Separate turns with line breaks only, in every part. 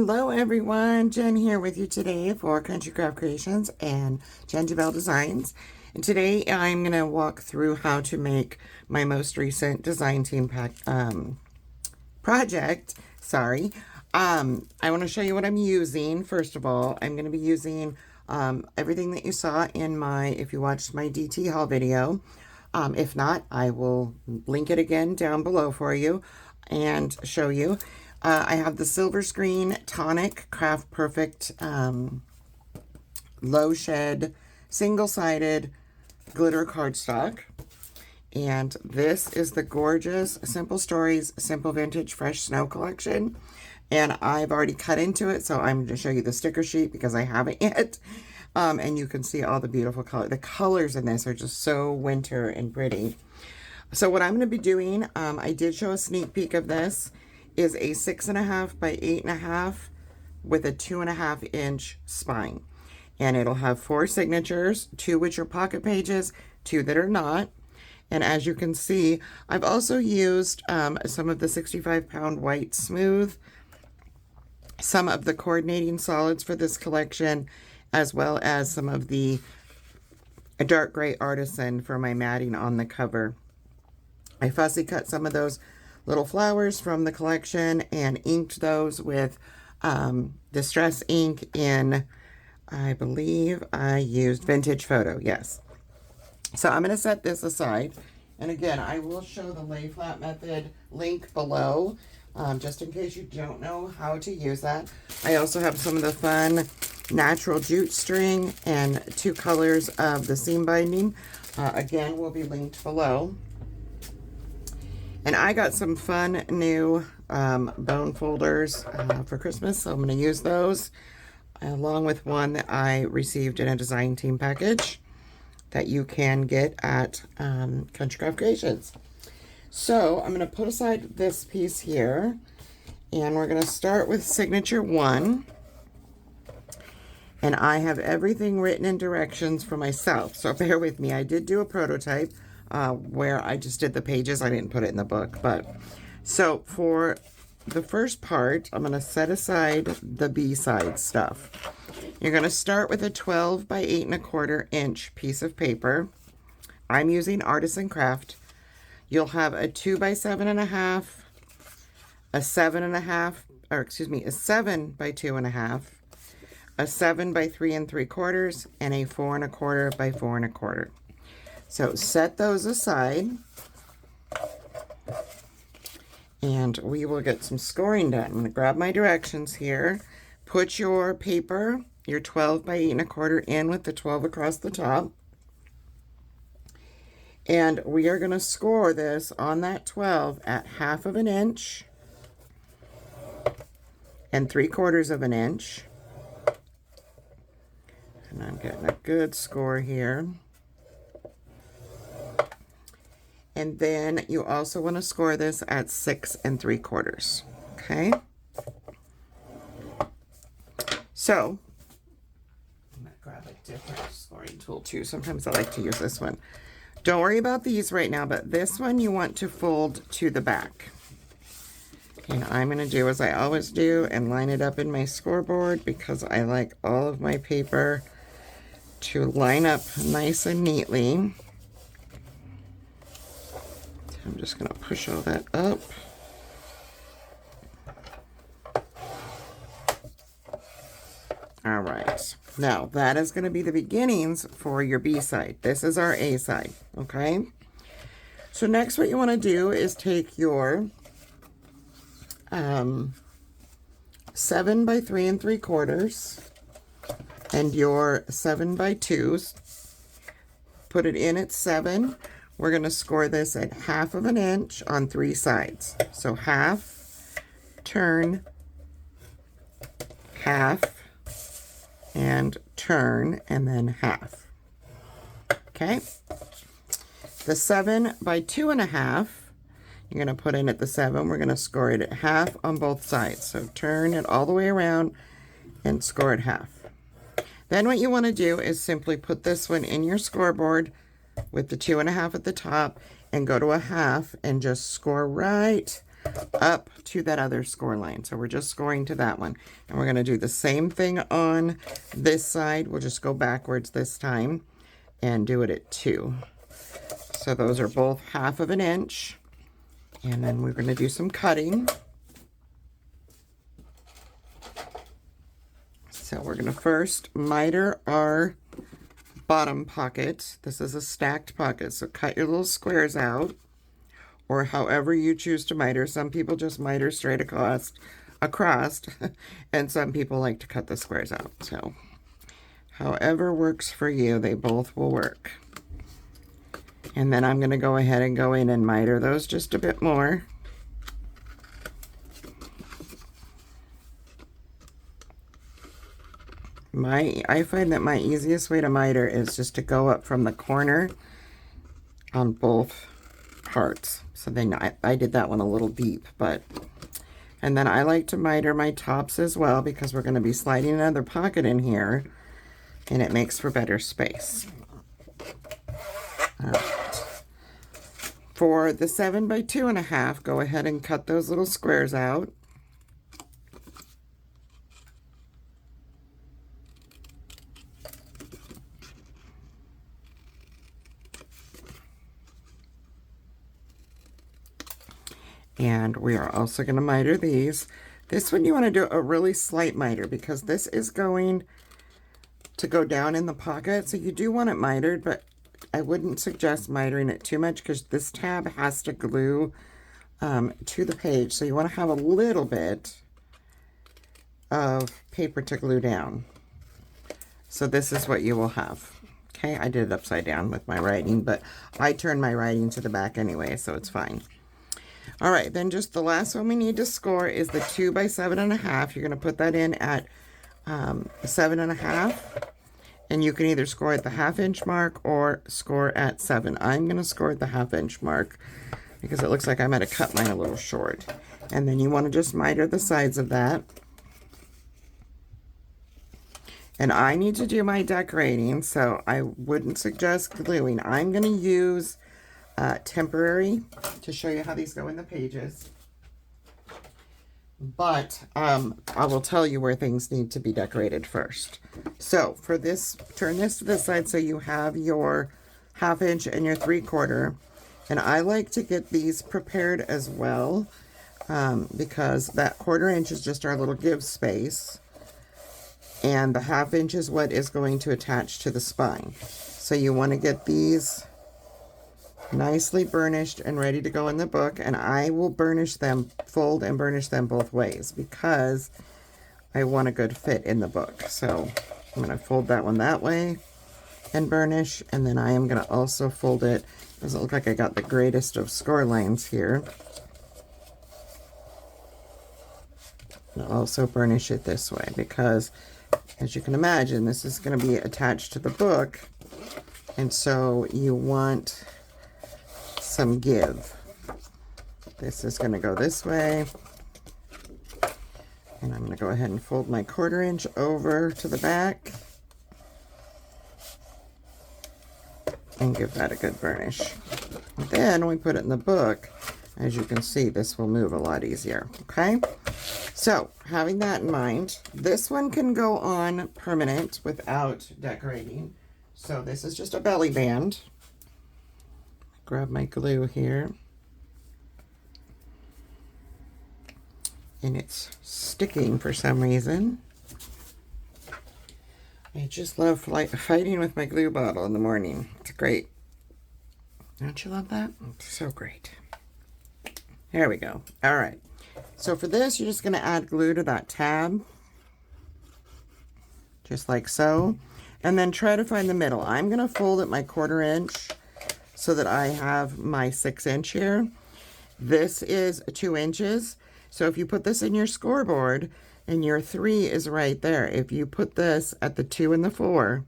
Hello everyone, Jen here with you today for Country Craft Creations and Gingerbell Designs. And today I'm going to walk through how to make my most recent design team project. I want to show you what I'm using. First of all, I'm going to be using everything that you saw in if you watched my DT haul video. If not, I will link it again down below for you and show you. I have the Silver Screen Tonic Craft Perfect Low Shed Single-Sided Glitter Cardstock. And this is the gorgeous Simple Stories Simple Vintage Fresh Snow Collection. And I've already cut into it, so I'm going to show you the sticker sheet because I haven't yet. And you can see all the beautiful color. The colors in this are just so winter and pretty. So what I'm going to be doing, I did show a sneak peek of this, is a 6.5 by 8.5 with a 2.5 inch spine. And it'll have 4 signatures, 2 which are pocket pages, 2 that are not. And as you can see, I've also used some of the 65-pound white smooth, some of the coordinating solids for this collection, as well as some of the dark gray artisan for my matting on the cover. I fussy cut some of those little flowers from the collection and inked those with Distress ink in, I believe I used Vintage Photo, yes. So I'm going to set this aside. And again, I will show the lay flat method link below, just in case you don't know how to use that. I also have some of the fun natural jute string and 2 colors of the seam binding. Again, will be linked below. And I got some fun new bone folders for Christmas, so I'm going to use those, along with one that I received in a design team package that you can get at Country Craft Creations. So I'm going to put aside this piece here, and we're going to start with signature 1. And I have everything written in directions for myself, so bear with me. I did do a prototype where I just did the pages. I didn't put it in the book. So for the first part, I'm going to set aside the B-side stuff. You're going to start with a 12 by 8.25 inch piece of paper. I'm using Artisan Craft. You'll have a 2 by 7.5, a 7.5, or excuse me, a 7 by 2.5, a 7 by 3 3/4, and a 4 1/4 by 4 1/4. So set those aside, and we will get some scoring done. I'm going to grab my directions here. Put your paper, your 12 by 8.25 in with the 12 across the top. And we are going to score this on that 12 at 1/2 inch and 3/4 inch. And I'm getting a good score here. And then you also want to score this at 6 3/4. Okay. So I'm going to grab a different scoring tool too. Sometimes I like to use this one. Don't worry about these right now, but this one you want to fold to the back. And I'm going to do as I always do and line it up in my scoreboard because I like all of my paper to line up nice and neatly. I'm just going to push all that up. All right. Now, that is going to be the beginnings for your B side. This is our A side, okay? So next what you want to do is take your 7 by 3 3/4 and your 7 by 2s. Put it in at 7. We're going to score this at 1/2 inch on 3 sides. So half, turn, half, and turn, and then half. Okay? The 7 by 2.5, you're going to put in at the 7. We're going to score it at 1/2 on both sides. So turn it all the way around and score it 1/2. Then what you want to do is simply put this one in your scoreboard with the 2.5 at the top and go to a 1/2 and just score right up to that other score line. So we're just scoring to that one. And we're going to do the same thing on this side. We'll just go backwards this time and do it at 2. So those are both 1/2 of an inch. And then we're going to do some cutting. So we're going to first miter our bottom pocket. This is a stacked pocket, so cut your little squares out, or however you choose to miter. Some people just miter straight across, and some people like to cut the squares out. So however works for you, they both will work. And then I'm going to go ahead and go in and miter those just a bit more. I find that my easiest way to miter is just to go up from the corner on both parts. So then I did that one a little deep, and then I like to miter my tops as well, because we're going to be sliding another pocket in here, and it makes for better space. All right. For the 7 by 2.5, go ahead and cut those little squares out. And we are also going to miter these. This one you want to do a really slight miter, because this is going to go down in the pocket. So you do want it mitered, but I wouldn't suggest mitering it too much, because this tab has to glue to the page. So you want to have a little bit of paper to glue down. So this is what you will have. Okay, I did it upside down with my writing, but I turned my writing to the back anyway, so it's fine. All right, then just the last one we need to score is the 2 by 7.5. You're going to put that in at 7.5, and you can either score at the 1/2 inch mark or score at 7. I'm going to score at the 1/2 inch mark, because it looks like I might have cut mine a little short. And then you want to just miter the sides of that. And I need to do my decorating, so I wouldn't suggest gluing. I'm going to use temporary to show you how these go in the pages. But I will tell you where things need to be decorated first. So for this, turn this to this side so you have your 1/2 inch and your 3/4. And I like to get these prepared as well, because that 1/4 inch is just our little give space. And the 1/2 inch is what is going to attach to the spine. So you want to get these nicely burnished and ready to go in the book. And I will burnish them, fold and burnish them both ways, because I want a good fit in the book. So I'm going to fold that one that way and burnish. And then I am going to also fold it. Doesn't look like I got the greatest of score lines here. I'll also burnish it this way, because as you can imagine, this is going to be attached to the book. And so you want some give. This is going to go this way, and I'm going to go ahead and fold my 1/4 inch over to the back and give that a good burnish. Then when we put it in the book, as you can see, this will move a lot easier. Okay, so having that in mind, this one can go on permanent without decorating. So this is just a belly band. Grab my glue here, and it's sticking for some reason. I just love fighting with my glue bottle in the morning. It's great. Don't you love that? It's so great. There we go. All right. So for this, you're just going to add glue to that tab, just like so, and then try to find the middle. I'm going to fold it my 1/4 inch so that I have my 6 inch here. This is 2 inches. So if you put this in your scoreboard and your 3 is right there, if you put this at the 2 and the 4,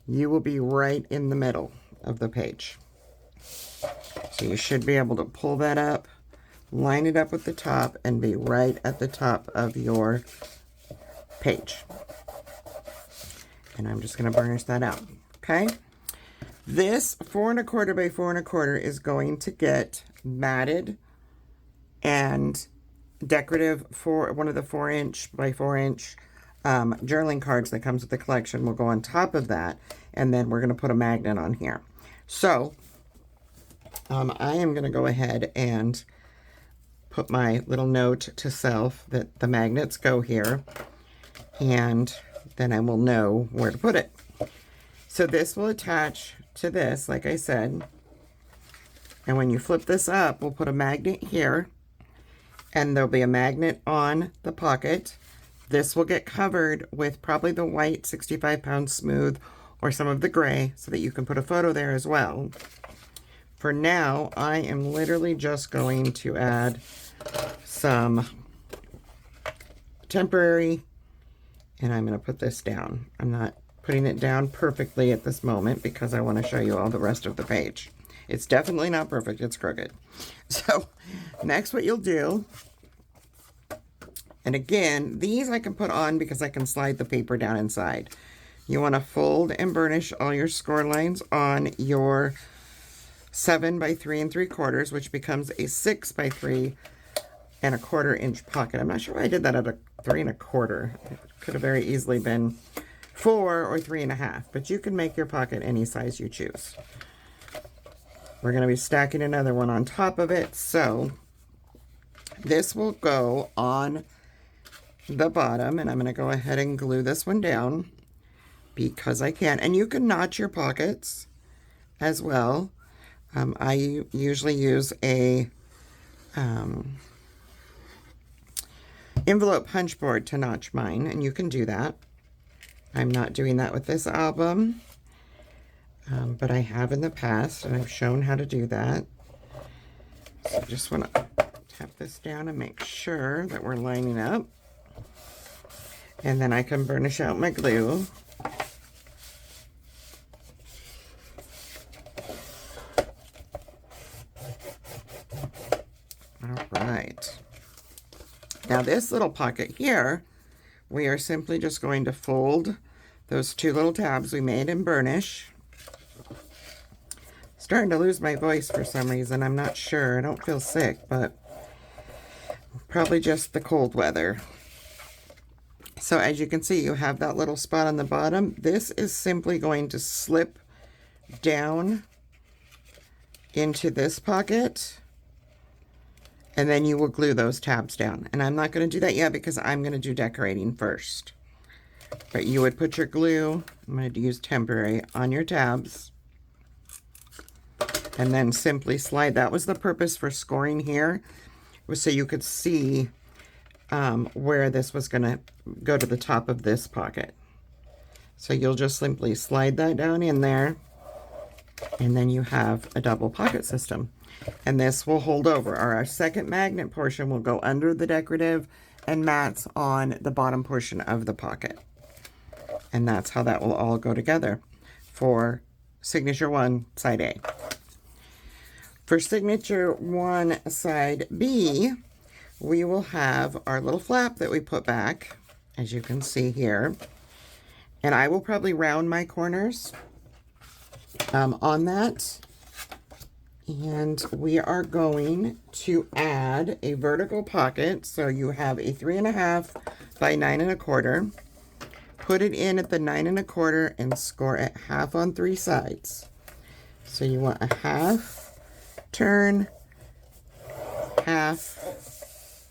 you will be right in the middle of the page. So you should be able to pull that up, line it up with the top, and be right at the top of your page. And I'm just going to burnish that out. Okay. This 4 1/4 by 4 1/4 is going to get matted and decorative for one of the 4" by 4" journaling cards that comes with the collection will go on top of that, and then we're going to put a magnet on here. So I am going to go ahead and put my little note to self that the magnets go here, and then I will know where to put it. So this will attach to this, like I said, and when you flip this up, we'll put a magnet here, and there'll be a magnet on the pocket. This will get covered with probably the white 65-pound smooth or some of the gray so that you can put a photo there as well. For now, I am literally just going to add some temporary, and I'm going to put this down. I'm not putting it down perfectly at this moment because I want to show you all the rest of the page. It's definitely not perfect, it's crooked. So next what you'll do, and again, these I can put on because I can slide the paper down inside. You want to fold and burnish all your score lines on your 7 by 3 3/4, which becomes a 6 by 3 1/4 inch pocket. I'm not sure why I did that at a 3 1/4. It could have very easily been 4 or 3 1/2, but you can make your pocket any size you choose. We're going to be stacking another one on top of it, so this will go on the bottom, and I'm going to go ahead and glue this one down because I can. And you can notch your pockets as well. I usually use a envelope punch board to notch mine, and you can do that. I'm not doing that with this album, but I have in the past, and I've shown how to do that. So I just want to tap this down and make sure that we're lining up. And then I can burnish out my glue. All right. Now this little pocket here, we are simply just going to fold those 2 little tabs we made and burnish. Starting to lose my voice for some reason. I'm not sure. I don't feel sick, but probably just the cold weather. So as you can see, you have that little spot on the bottom. This is simply going to slip down into this pocket, and then you will glue those tabs down. And I'm not going to do that yet because I'm going to do decorating first. But you would put your glue, I'm going to use temporary, on your tabs, and then simply slide. That was the purpose for scoring here, was so you could see where this was going to go to the top of this pocket. So you'll just simply slide that down in there, and then you have a double pocket system. And this will hold over. Our second magnet portion will go under the decorative and mats on the bottom portion of the pocket. And that's how that will all go together for Signature 1, Side A. For Signature 1, Side B, we will have our little flap that we put back, as you can see here. And I will probably round my corners on that. And we are going to add a vertical pocket. So you have a 3 1/2 by 9 1/4. Put it in at the 9 1/4 and score at half on 3 sides. So you want a half, turn, half,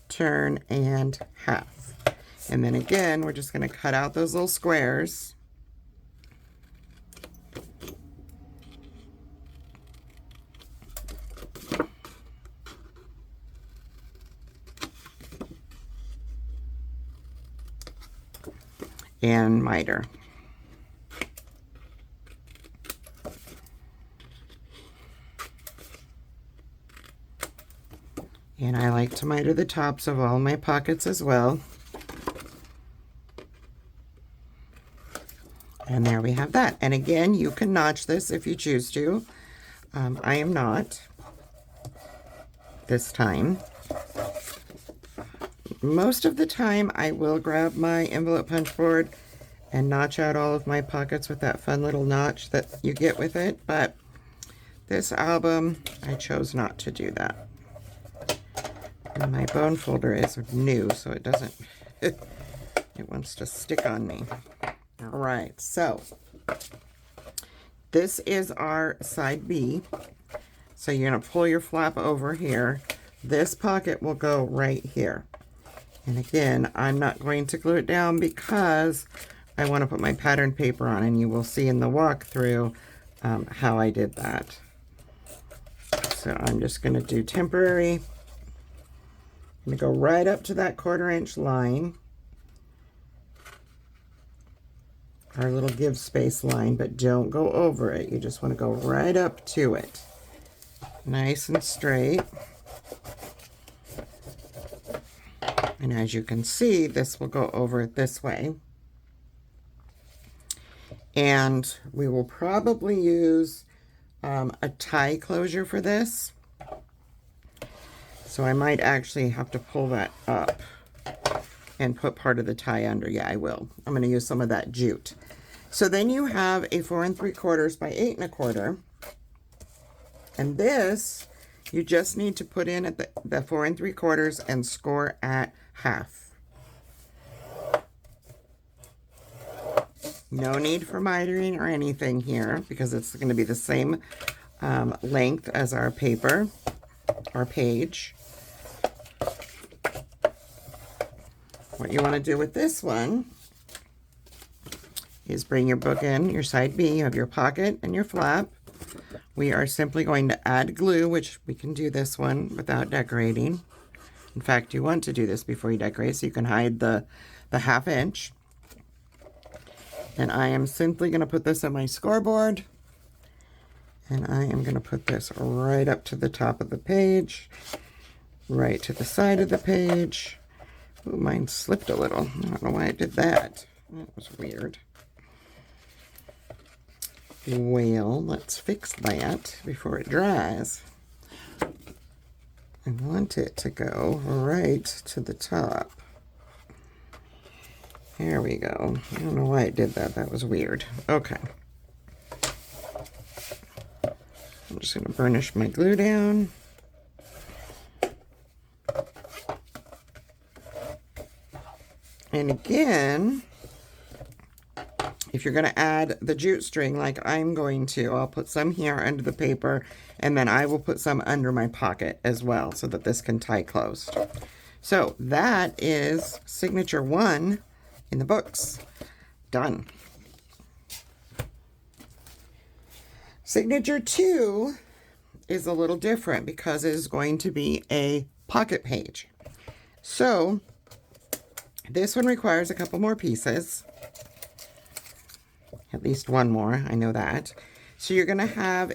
turn, and half. And then again, we're just going to cut out those little squares. And miter. And I like to miter the tops of all my pockets as well. And there we have that. And again, you can notch this if you choose to. I am not this time. Most of the time I will grab my envelope punch board and notch out all of my pockets with that fun little notch that you get with it, but this album I chose not to do that. And my bone folder is new, so it doesn't, it wants to stick on me. All right, so this is our side B. So you're gonna pull your flap over here. This pocket will go right here. And again, I'm not going to glue it down because I want to put my pattern paper on, and you will see in the walkthrough how I did that. So I'm just going to do temporary. I'm going to go right up to that 1/4 inch line, our little give space line, but don't go over it. You just want to go right up to it. Nice and straight. And as you can see, this will go over this way. And we will probably use a tie closure for this. So I might actually have to pull that up and put part of the tie under. Yeah, I will. I'm going to use some of that jute. So then you have a 4 3/4 by 8 1/4. And this, you just need to put in at the 4 3/4 and score at half. No need for mitering or anything here because it's going to be the same length as our paper, our page. What you want to do with this one is bring your book in, your side B, you have your pocket and your flap. We are simply going to add glue, which we can do this one without decorating. In fact, you want to do this before you decorate so you can hide the 1/2 inch. And I am simply going to put this on my scoreboard. And I am going to put this right up to the top of the page, right to the side of the page. Ooh, mine slipped a little. I don't know why I did that. That was weird. Well, let's fix that before it dries. I want it to go right to the top. There we go. I don't know why it did that. That was weird. Okay. I'm just going to burnish my glue down. And again, if you're going to add the jute string like I'm going to, I'll put some here under the paper, and then I will put some under my pocket as well so that this can tie closed. So that is signature 1 in the books. Done. Signature 2 is a little different because it is going to be a pocket page. So this one requires a couple more pieces. At least one more, I know that. So you're going to have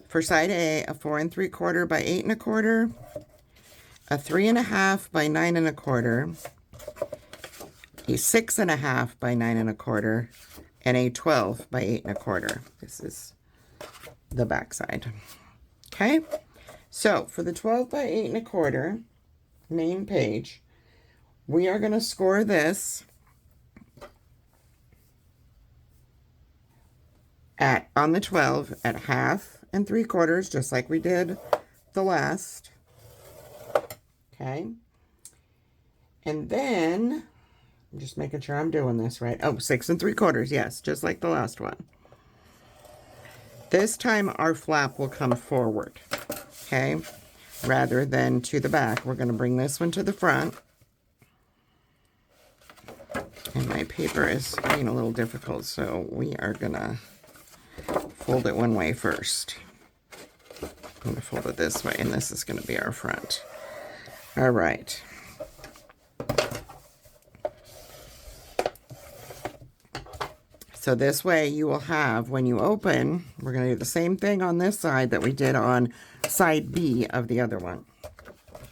for side A, a 4 3/4 by 8 1/4, a 3 1/2 by 9 1/4, a 6 1/2 by 9 1/4, and a 12 by 8 1/4. This is the back side. Okay, so for the 12 by 8 1/4 main page, we are going to score this on the 12 at 1/2 and 3/4, just like we did the last. Okay, and then I'm just making sure I'm doing this right. Oh, 6 3/4, yes, just like the last one. This time our flap will come forward, okay, rather than to the back. We're going to bring this one to the front. And my paper is being a little difficult, so we are going to fold it one way first. I'm going to fold it this way, and this is going to be our front. All right. So this way you will have, when you open, we're going to do the same thing on this side that we did on side B of the other one.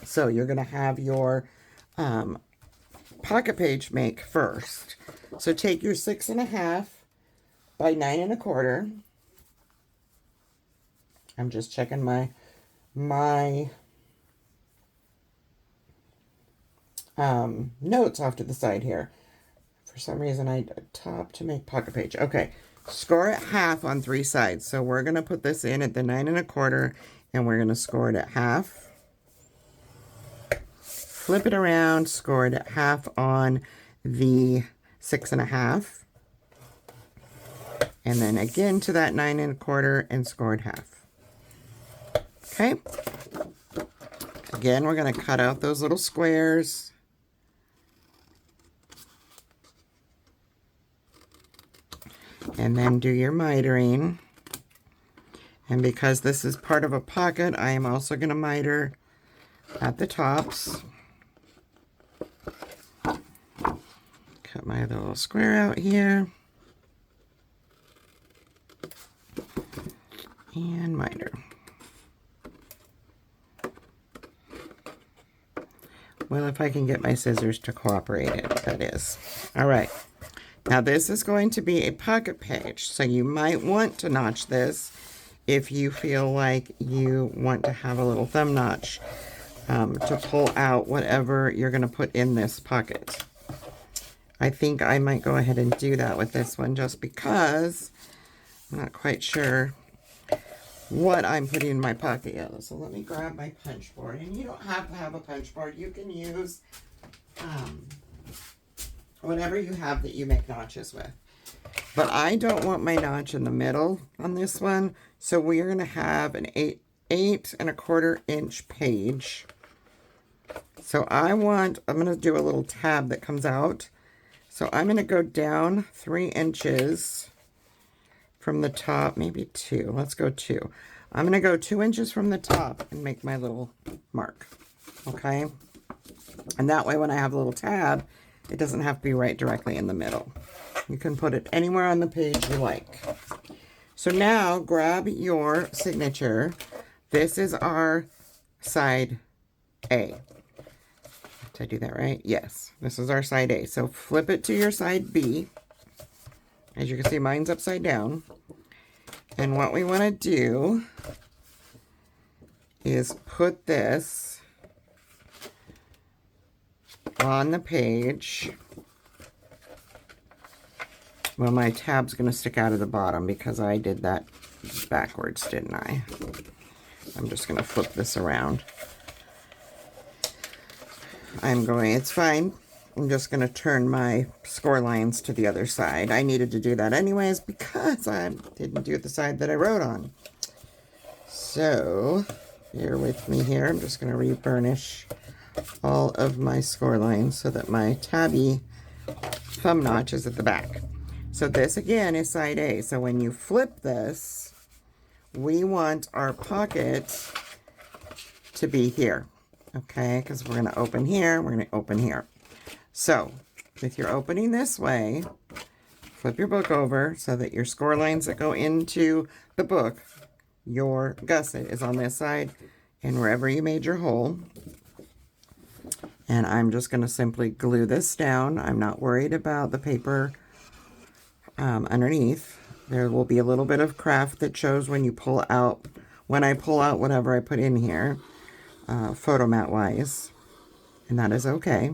So you're going to have your pocket page make first. So take your 6 1/2 by 9 1/4. I'm just checking my notes off to the side here. For some reason I top to make pocket page. Okay, score at 1/2 on 3 sides. So we're going to put this in at the 9 1/4 and we're going to score it at 1/2. flip it around, scored half on the 6.5. And then again to that 9.25 and scored half. Okay. Again, we're going to cut out those little squares. And then do your mitering. And because this is part of a pocket, I am also going to miter at the tops. Cut my little square out here. And miter. Well, if I can get my scissors to cooperate, that is. All right. Now this is going to be a pocket page, so you might want to notch this if you feel like you want to have a little thumb notch to pull out whatever you're going to put in this pocket. I think I might go ahead and do that with this one just because I'm not quite sure what I'm putting in my pocket yet. So let me grab my punch board. And you don't have to have a punch board. You can use whatever you have that you make notches with. But I don't want my notch in the middle on this one. So we are going to have an 8.25 inch page. So I'm going to do a little tab that comes out. So I'm going to go down 3 inches from the top, maybe 2. Let's go 2. I'm going to go 2 inches from the top and make my little mark. Okay? And that way when I have a little tab, it doesn't have to be right directly in the middle. You can put it anywhere on the page you like. So now grab your signature. This is our side A. Did I do that right? Yes. This is our side A. So flip it to your side B. As you can see, mine's upside down. And what we want to do is put this on the page. Well, my tab's going to stick out of the bottom because I did that backwards, didn't I? I'm just going to flip this around. It's fine. I'm just going to turn my score lines to the other side. I needed to do that anyways because I didn't do the side that I wrote on. So, bear with me here. I'm just going to re-burnish all of my score lines so that my tabby thumb notch is at the back. So this again is side A. So when you flip this, we want our pocket to be here. Okay, because we're going to open here, we're going to open here. So, with your opening this way, flip your book over so that your score lines that go into the book, your gusset is on this side, and wherever you made your hole. And I'm just going to simply glue this down. I'm not worried about the paper underneath. There will be a little bit of craft that shows when you pull out, when I pull out whatever I put in here, photo mat wise, and that is okay.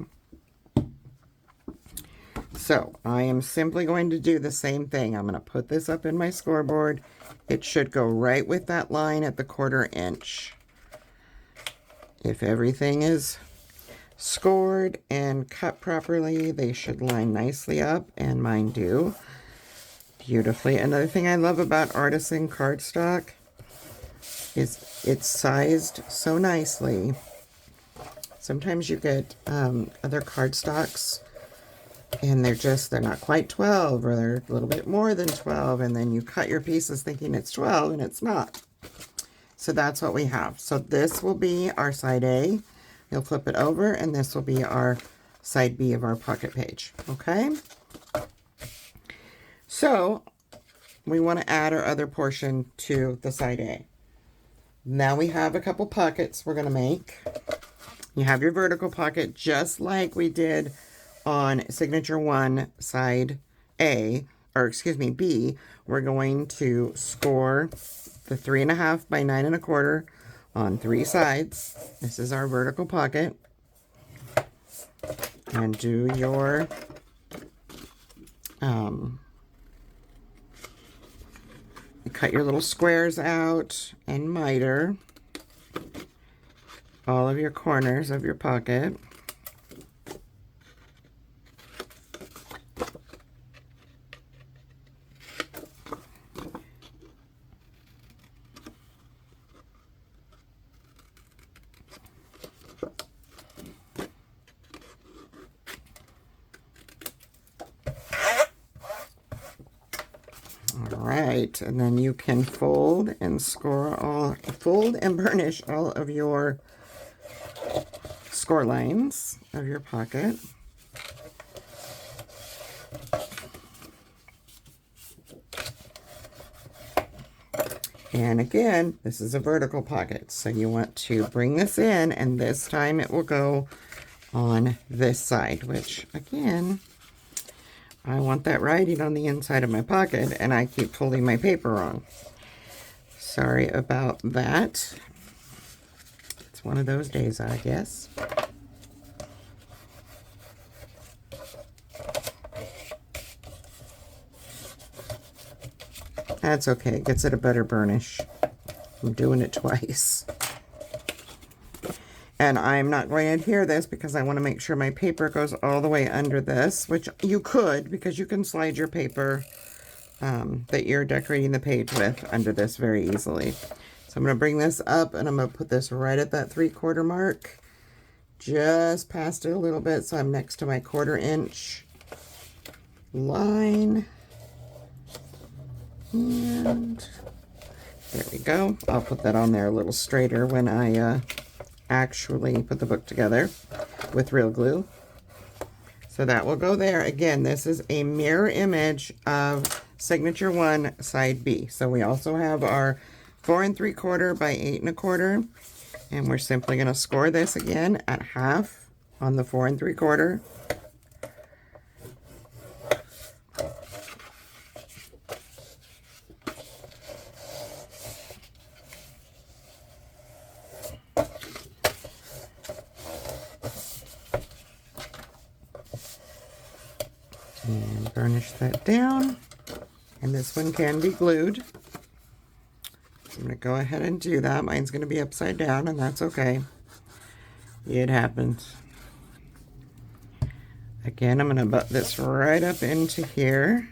So I am simply going to do the same thing. I'm going to put this up in my scoreboard. It should go right with that line at the 1/4 inch. If everything is scored and cut properly, they should line nicely up, and mine do beautifully. Another thing I love about Artisan cardstock is it's sized so nicely. Sometimes you get other cardstocks and they're not quite 12, or they're a little bit more than 12, and then you cut your pieces thinking it's 12 and it's not. So that's what we have. So this will be our side A. You'll flip it over, and this will be our side B of our pocket page. Okay? So we want to add our other portion to the side A. Now we have a couple pockets we're going to make. You have your vertical pocket just like we did on signature 1 side A, or excuse me, B. We're going to score the 3.5 by 9.25 on 3 sides. This is our vertical pocket. And do your cut your little squares out and miter all of your corners of your pocket. tight, and then you can fold and burnish all of your score lines of your pocket. And again, this is a vertical pocket, so you want to bring this in, and this time it will go on this side, which again, I want that writing on the inside of my pocket, and I keep folding my paper wrong. Sorry about that. It's one of those days, I guess. That's okay, it gets it a better burnish. I'm doing it twice. And I'm not going to adhere this because I want to make sure my paper goes all the way under this, which you could, because you can slide your paper that you're decorating the page with under this very easily. So I'm going to bring this up, and I'm going to put this right at that 3/4 mark, just past it a little bit, so I'm next to my 1/4 inch line. And there we go. I'll put that on there a little straighter when I actually put the book together with real glue. So that will go there. Again, this is a mirror image of signature 1 side B. So we also have our 4 3/4 by 8 1/4, and we're simply going to score this again at half on the 4 3/4. And burnish that down, and this one can be glued. So I'm going to go ahead and do that. Mine's going to be upside down, and that's okay. It happens. Again, I'm going to butt this right up into here,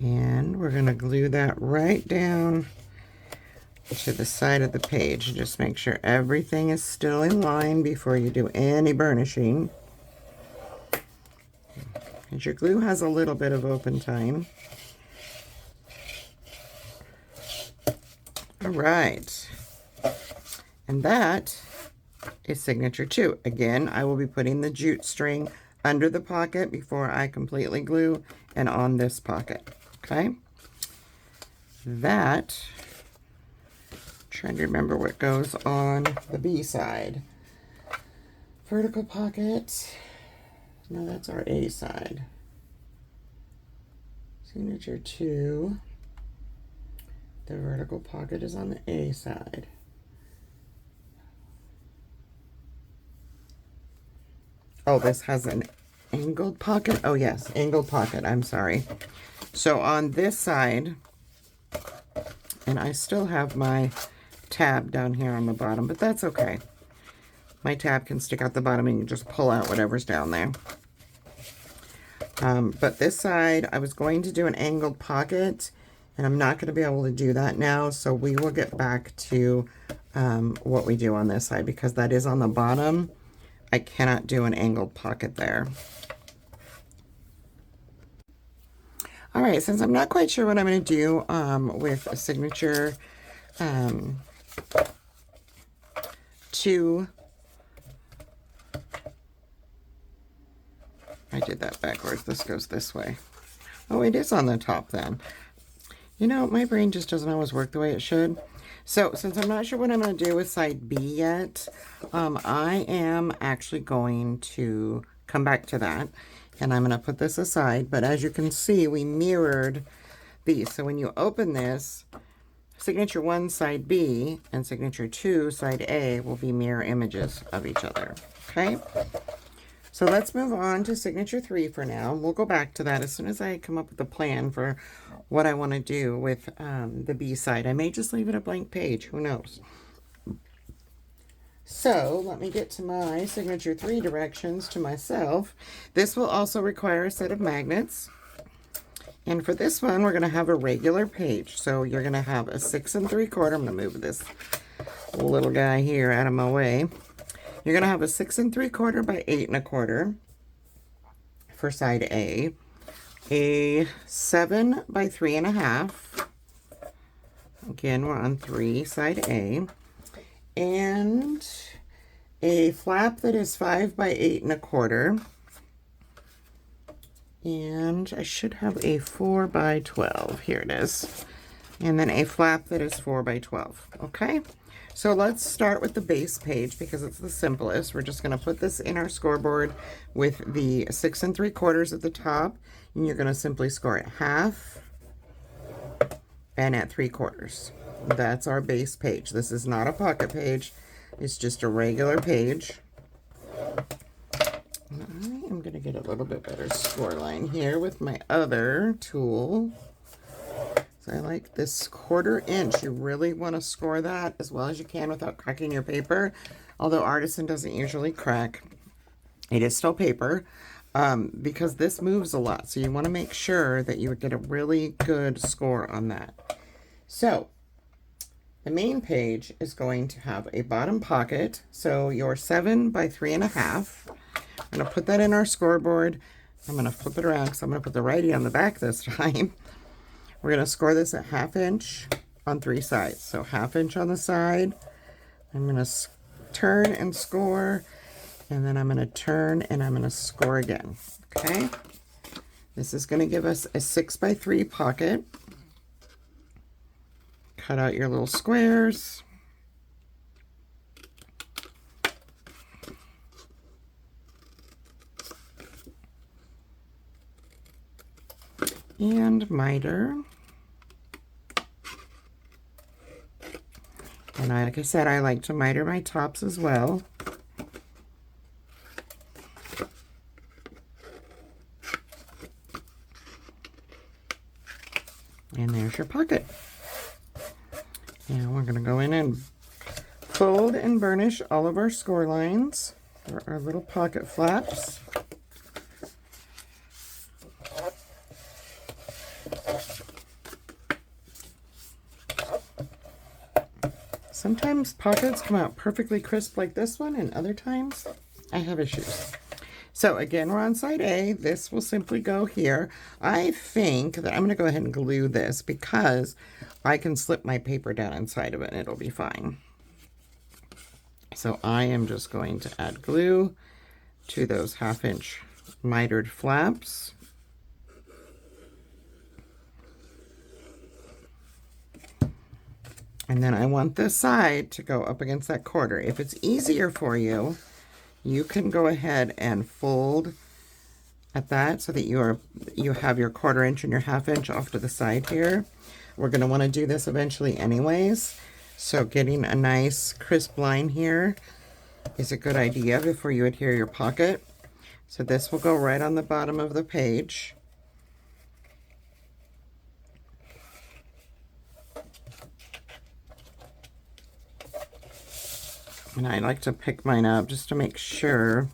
and we're going to glue that right down to the side of the page. Just make sure everything is still in line before you do any burnishing. And your glue has a little bit of open time. All right. And that is signature 2. Again, I will be putting the jute string under the pocket before I completely glue and on this pocket. Okay. That, trying to remember what goes on the B side. Vertical pocket. No, that's our A side. Signature 2. The vertical pocket is on the A side. Oh, this has an angled pocket? Oh, yes, angled pocket. I'm sorry. So on this side, and I still have my tab down here on the bottom, but that's okay. My tab can stick out the bottom and you just pull out whatever's down there. But this side, I was going to do an angled pocket, and I'm not going to be able to do that now, so we will get back to what we do on this side, because that is on the bottom. I cannot do an angled pocket there. All right, since I'm not quite sure what I'm going to do with a signature 2, I did that backwards. This goes this way. Oh, it is on the top then. You know, my brain just doesn't always work the way it should. So since I'm not sure what I'm going to do with side B yet, I am actually going to come back to that. And I'm going to put this aside. But as you can see, we mirrored these. So when you open this, signature 1 side B and signature 2 side A will be mirror images of each other. Okay? So let's move on to signature 3 for now. We'll go back to that as soon as I come up with a plan for what I want to do with the B side. I may just leave it a blank page. Who knows? So let me get to my signature 3 directions to myself. This will also require a set of magnets. And for this one, we're going to have a regular page. So you're going to have a 6 3/4. I'm going to move this little guy here out of my way. You're going to have a 6 3/4 by 8 1/4 for side A. a 7 by 3.5. Again, we're on 3, side A. And a flap that is 5 by 8.25. And I should have a 4 by 12. Here it is. And then a flap that is 4 by 12. Okay, so let's start with the base page because it's the simplest. We're just going to put this in our scoreboard with the 6 3/4 at the top, and you're going to simply score at half and at 3/4. That's our base page. This is not a pocket page. It's just a regular page. I am going to get a little bit better score line here with my other tool. So I like this 1/4 inch. You really want to score that as well as you can without cracking your paper. Although Artisan doesn't usually crack, it is still paper because this moves a lot. So you want to make sure that you get a really good score on that. So the main page is going to have a bottom pocket. So your 7 by 3.5. I'm going to put that in our scoreboard. I'm going to flip it around because I'm going to put the righty on the back this time. We're going to score this at 1/2 inch on 3 sides. So 1/2 inch on the side. I'm going to turn and score. And then I'm going to turn and I'm going to score again. Okay. This is going to give us a 6 by 3 pocket. Cut out your little squares. And miter. And like I said, I like to miter my tops as well. And there's your pocket. Now we're going to go in and fold and burnish all of our score lines for our little pocket flaps. Sometimes pockets come out perfectly crisp like this one, and other times I have issues. So again, we're on side A. This will simply go here. I think that I'm going to go ahead and glue this because I can slip my paper down inside of it and it'll be fine. So I am just going to add glue to those 1/2 inch mitered flaps. And then I want this side to go up against that 1/4. If it's easier for you, you can go ahead and fold at that so that you have your 1/4 inch and your 1/2 inch off to the side here. We're going to want to do this eventually anyways. So getting a nice crisp line here is a good idea before you adhere your pocket. So this will go right on the bottom of the page. And I like to pick mine up just to make sure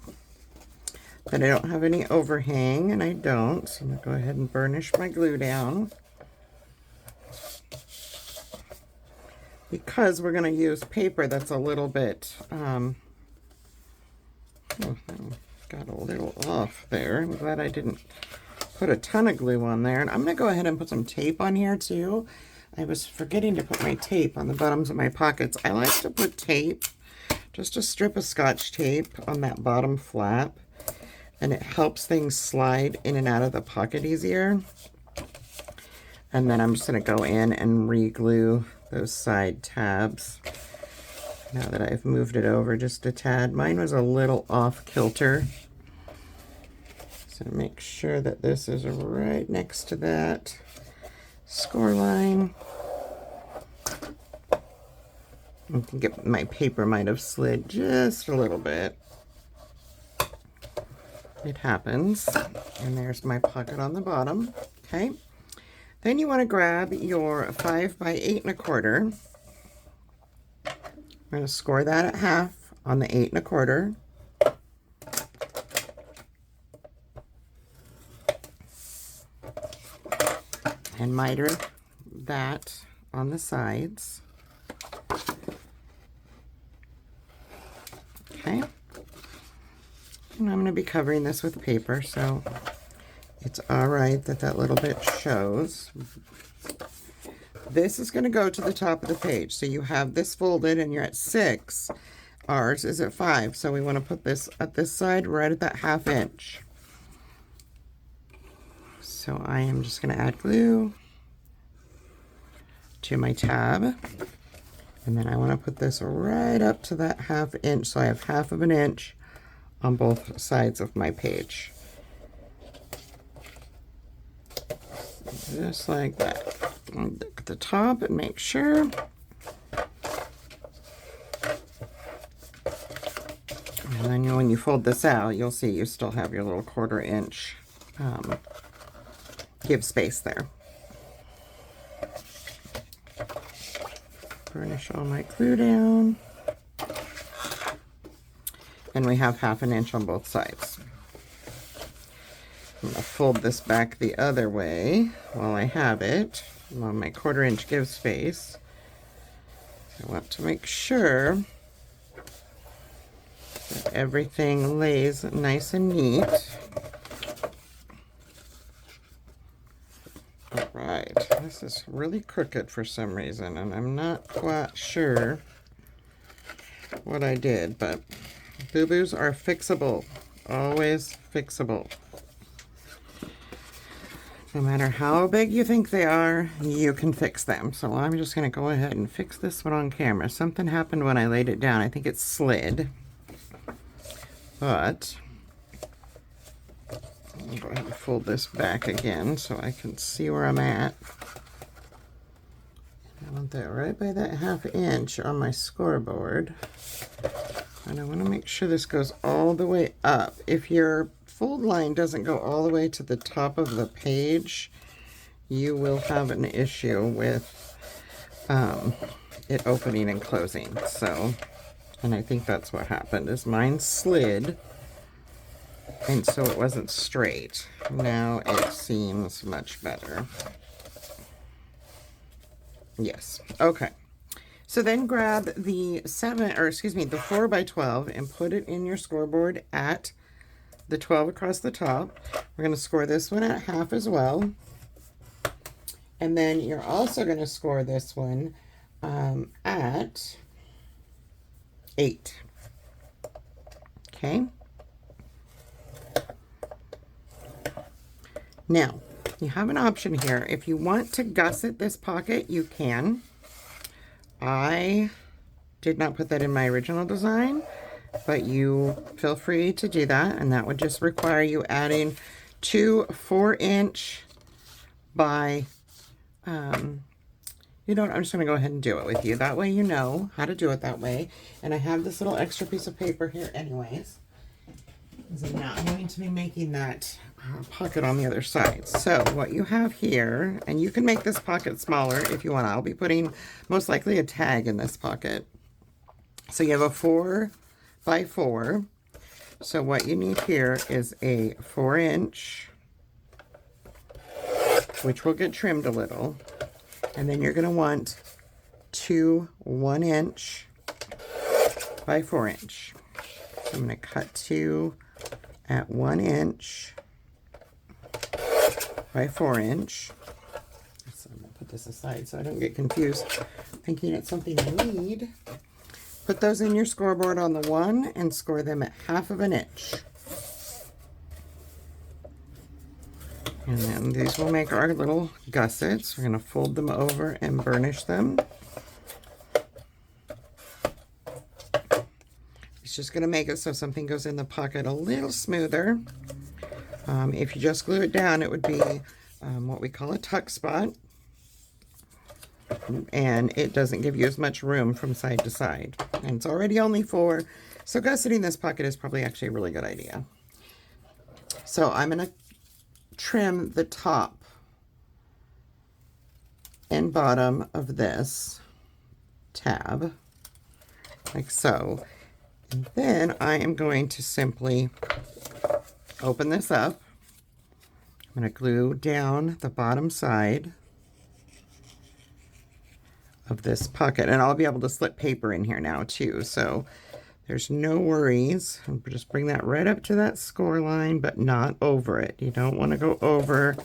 that I don't have any overhang, and I don't. So I'm going to go ahead and burnish my glue down. Because we're going to use paper that's a little bit, oh, that got a little off there. I'm glad I didn't put a ton of glue on there. And I'm going to go ahead and put some tape on here too. I was forgetting to put my tape on the bottoms of my pockets. I like to put tape, just a strip of Scotch tape on that bottom flap, and it helps things slide in and out of the pocket easier. And then I'm just going to go in and re-glue those side tabs now that I've moved it over just a tad. Mine was a little off kilter, so make sure that this is right next to that score line. I think my paper might have slid just a little bit. It happens. And there's my pocket on the bottom. Okay. Then you want to grab your 5 by 8.25. I'm going to score that at 1/2 on the 8.25. And miter that on the sides. Okay. And I'm going to be covering this with paper, so It's all right that that little bit shows. This is going to go to the top of the page. So you have this folded and you're at 6. Ours is at 5. So we want to put this at this side right at that 1/2 inch. So I am just going to add glue to my tab. And then I want to put this right up to that 1/2 inch. So I have 1/2 inch on both sides of my page. Just like that. Look at the top and make sure. And then when you fold this out, you'll see you still have your little 1/4 inch give space there. Burnish all my glue down. And we have 1/2 inch on both sides. I'm going to fold this back the other way while I have it on my 1/4 inch give space. I want to make sure that everything lays nice and neat. All right, this is really crooked for some reason, and I'm not quite sure what I did, but boo-boos are fixable, always fixable. No matter how big you think they are, you can fix them. So I'm just going to go ahead and fix this one on camera. Something happened when I laid it down. I think it slid. But I'll go ahead and fold this back again so I can see where I'm at. I want that right by that 1/2 inch on my scoreboard. And I want to make sure this goes all the way up. If your fold line doesn't go all the way to the top of the page, you will have an issue with it opening and closing. So, and I think that's what happened, is mine slid, and so it wasn't straight. Now it seems much better. Yes, okay. So then grab the 4x12 and put it in your scoreboard at the 12 across the top. We're going to score this one at 1/2 as well. And then you're also going to score this one at 8. Okay. Now, you have an option here. If you want to gusset this pocket, you can. I did not put that in my original design, but you feel free to do that, and that would just require you adding 2 4-inch by, you know what, I'm just going to go ahead and do it with you. That way you know how to do it that way. And I have this little extra piece of paper here anyways, because I'm not going to be making that pocket on the other side. So what you have here, and you can make this pocket smaller if you want. I'll be putting most likely a tag in this pocket. So you have a 4x4. So what you need here is a 4-inch, which will get trimmed a little. And then you're going to want 2 1-inch by 4-inch. So I'm going to cut 2 at 1 inch by 4-inch. So I'm going to put this aside so I don't get confused thinking it's something I need. Put those in your scoreboard on the 1 and score them at 1/2 inch. And then these will make our little gussets. We're going to fold them over and burnish them. It's just going to make it so something goes in the pocket a little smoother. If you just glue it down, it would be what we call a tuck spot. And it doesn't give you as much room from side to side. And it's already only 4, so gusseting this pocket is probably actually a really good idea. So I'm going to trim the top and bottom of this tab, like so. And then I am going to simply open this up. I'm going to glue down the bottom side of this pocket, and I'll be able to slip paper in here now too, so there's no worries. Just bring that right up to that score line, but not over it. You don't want to go over,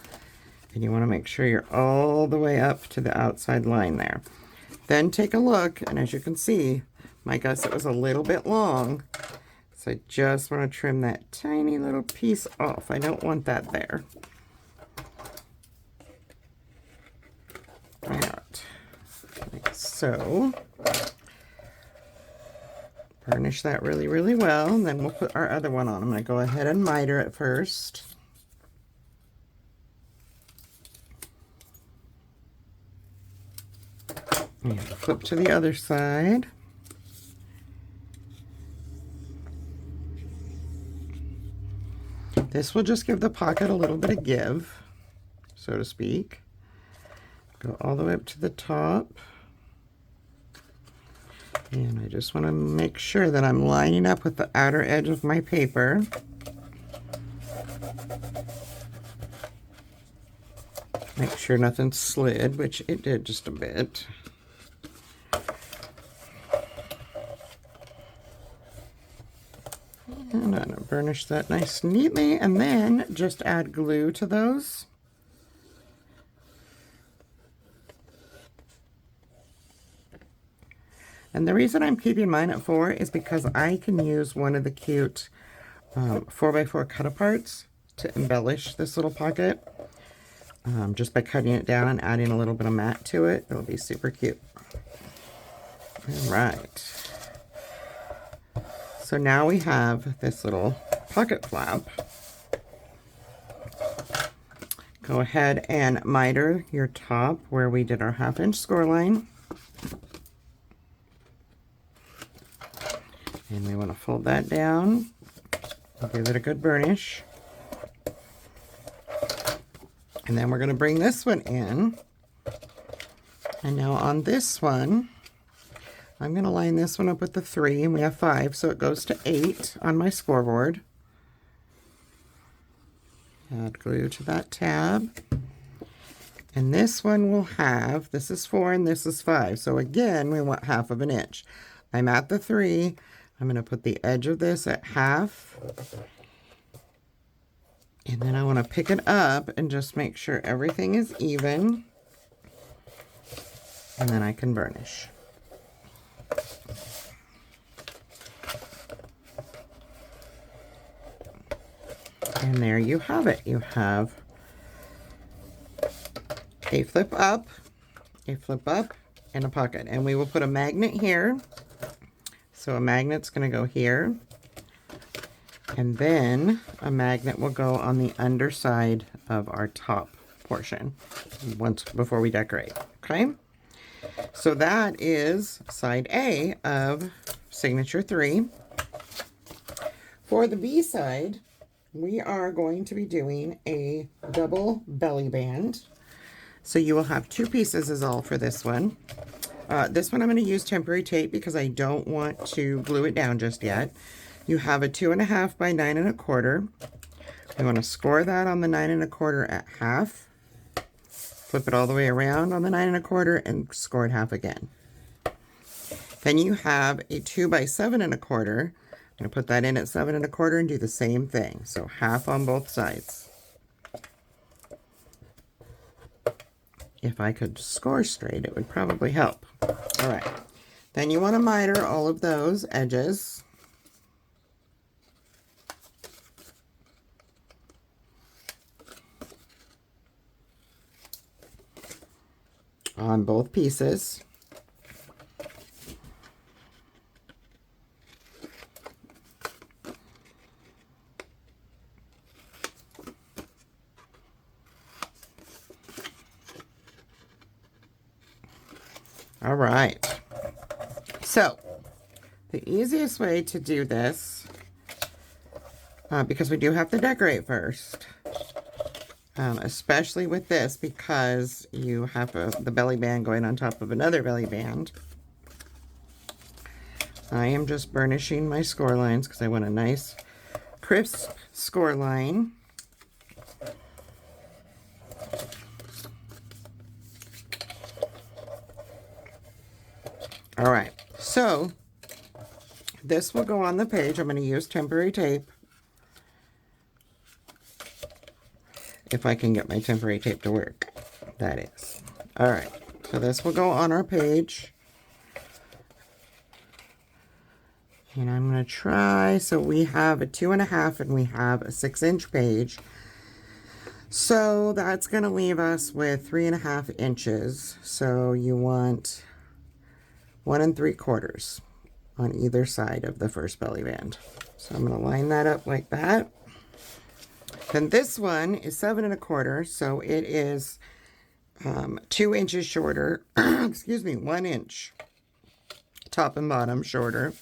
and you want to make sure you're all the way up to the outside line there. Then take a look, and as you can see, my gusset was a little bit long, so I just want to trim that tiny little piece off. I don't want that there. Right, like so. Burnish that really, really well, and then we'll put our other one on. I'm going to go ahead and miter it first. And flip to the other side. This will just give the pocket a little bit of give, so to speak. Go all the way up to the top. And I just want to make sure that I'm lining up with the outer edge of my paper. Make sure nothing slid, which it did just a bit. And I'm going to burnish that nice and neatly, and then just add glue to those. And the reason I'm keeping mine at 4 is because I can use one of the cute 4x4 cut-aparts to embellish this little pocket. Just by cutting it down and adding a little bit of mat to it. It'll be super cute. All right. So now we have this little pocket flap. Go ahead and miter your top where we did our 1/2-inch score line. And we want to fold that down, give it a good burnish. And then we're going to bring this one in. And now on this one, I'm going to line this one up with the 3, and we have 5, so it goes to 8 on my scoreboard. Add glue to that tab. And this one will have, this is 4 and this is 5. So again, we want 1/2 inch. I'm at the 3. I'm going to put the edge of this at 1/2. And then I want to pick it up and just make sure everything is even. And then I can burnish. And there you have it. You have a flip up, and a pocket. And we will put a magnet here. So a magnet's going to go here. And then a magnet will go on the underside of our top portion before we decorate. Okay? So that is side A of Signature 3. For the B side, we are going to be doing a double belly band. So you will have 2 pieces is all for this one. This one I'm going to use temporary tape because I don't want to glue it down just yet. You have a 2.5 by 9 1/4. You want to score that on the 9 1/4 at 1/2. Flip it all the way around on the 9 1/4 and score it 1/2 again. Then you have a 2 by 7 1/4. I'm going to put that in at 7 1/4 and do the same thing. So 1/2 on both sides. If I could score straight, it would probably help. All right. Then you want to miter all of those edges. On both pieces. All right. So the easiest way to do this, because we do have to decorate first, especially with this because you have the belly band going on top of another belly band. I am just burnishing my score lines because I want a nice crisp score line. All right, so This will go on the page. I'm going to use temporary tape. If I can get my temporary tape to work, that is. All right, so this will go on our page. And I'm going to try, so we have a 2.5 and we have a 6-inch page. So that's going to leave us with 3.5 inches. So you want 1 3/4 on either side of the first belly band. So I'm going to line that up like that. Then this one is 7 1/4, so it is 2 inches shorter. Excuse me, 1 inch top and bottom shorter.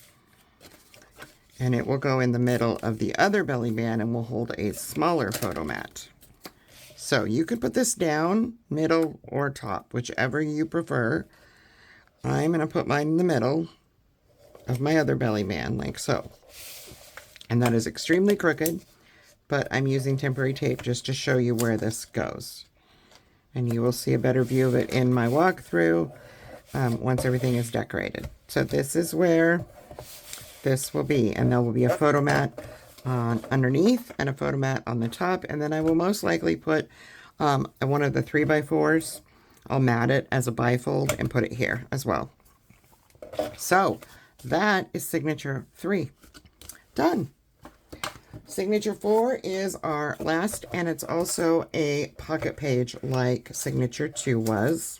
And it will go in the middle of the other belly band and will hold a smaller photo mat. So you could put this down, middle, or top, whichever you prefer. I'm going to put mine in the middle of my other belly band, like so. And that is extremely crooked, but I'm using temporary tape just to show you where this goes. And you will see a better view of it in my walkthrough once everything is decorated. So this is where this will be, and there will be a photo mat underneath and a photo mat on the top, and then I will most likely put one of the 3x4s. I'll mat it as a bifold and put it here as well. So that is signature 3 done. Signature 4 is our last, and it's also a pocket page like signature 2 was.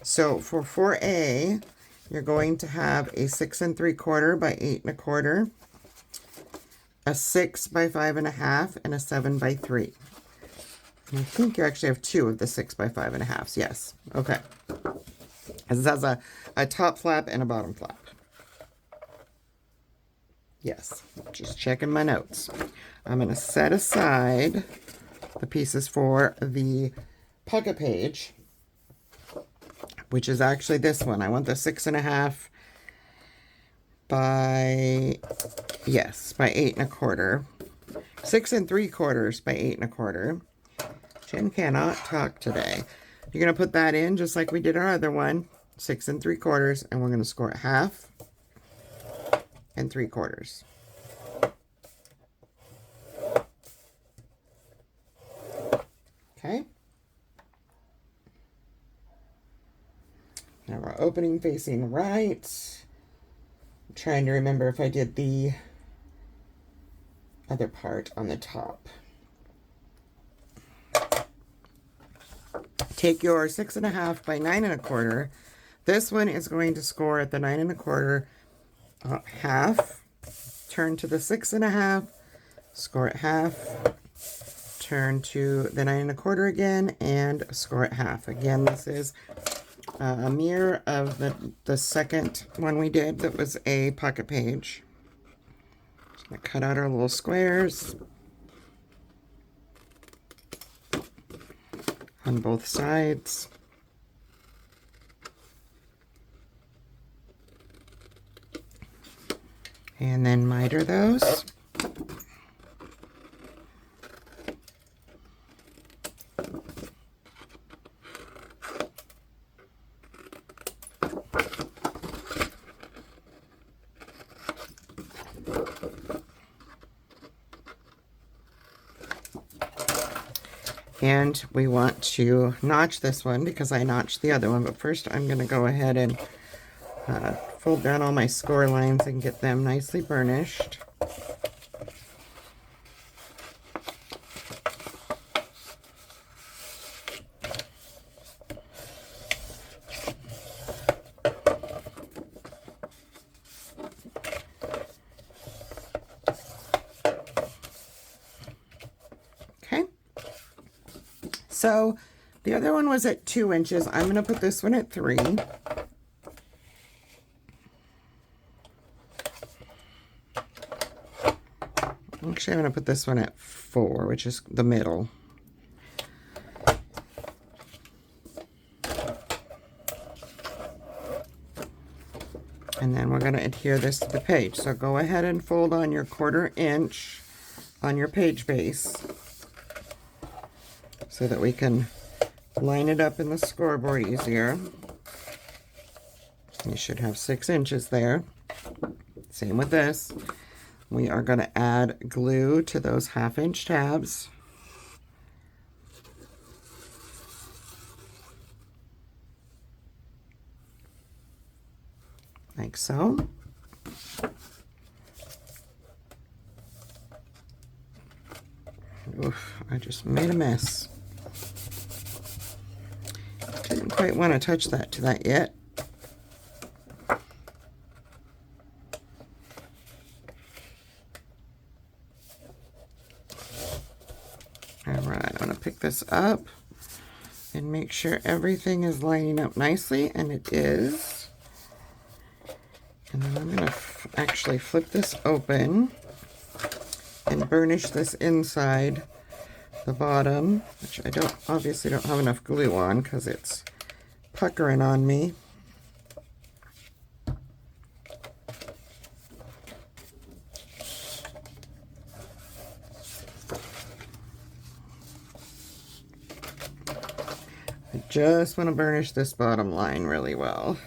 So for 4A, you're going to have a 6 3/4 by 8 1/4, a 6 by 5 1/2, and a 7 by 3. And I think you actually have 2 of the 6 by 5 1/2s. Yes. Okay. This has a top flap and a bottom flap. Yes. Just checking my notes. I'm going to set aside the pieces for the pocket page, which is actually this one. I want the 6 1/2 by, yes, by 8 1/4. 6 3/4 by 8 1/4. Jen cannot talk today. You're going to put that in just like we did our other one. 6 3/4, and we're going to score it 1/2 and 3/4. Okay. Now we're opening facing right. I'm trying to remember if I did the other part on the top. Take your 6 1/2 by 9 1/4. This one is going to score at the 9 1/4 half. Turn to the 6 1/2, score it 1/2. Turn to the 9 1/4 again and score it 1/2. Again, this is a mirror of the second one we did that was a pocket page. Just going to cut out our little squares on both sides. And then miter those. And we want to notch this one because I notched the other one. But first I'm going to go ahead and fold down all my score lines and get them nicely burnished. So the other one was at 2 inches. I'm going to put this one at 3. Actually, I'm going to put this one at 4, which is the middle. And then we're going to adhere this to the page. So go ahead and fold on your 1/4 inch on your page base, so that we can line it up in the scoreboard easier. You should have 6 inches there. Same with this. We are going to add glue to those 1/2-inch tabs. Like so. Oof, I just made a mess. Didn't quite want to touch that to that yet. Alright, I'm going to pick this up and make sure everything is lining up nicely, and it is. And then I'm going to actually flip this open and burnish this inside the bottom, which I obviously don't have enough glue on because it's puckering on me. I just want to burnish this bottom line really well.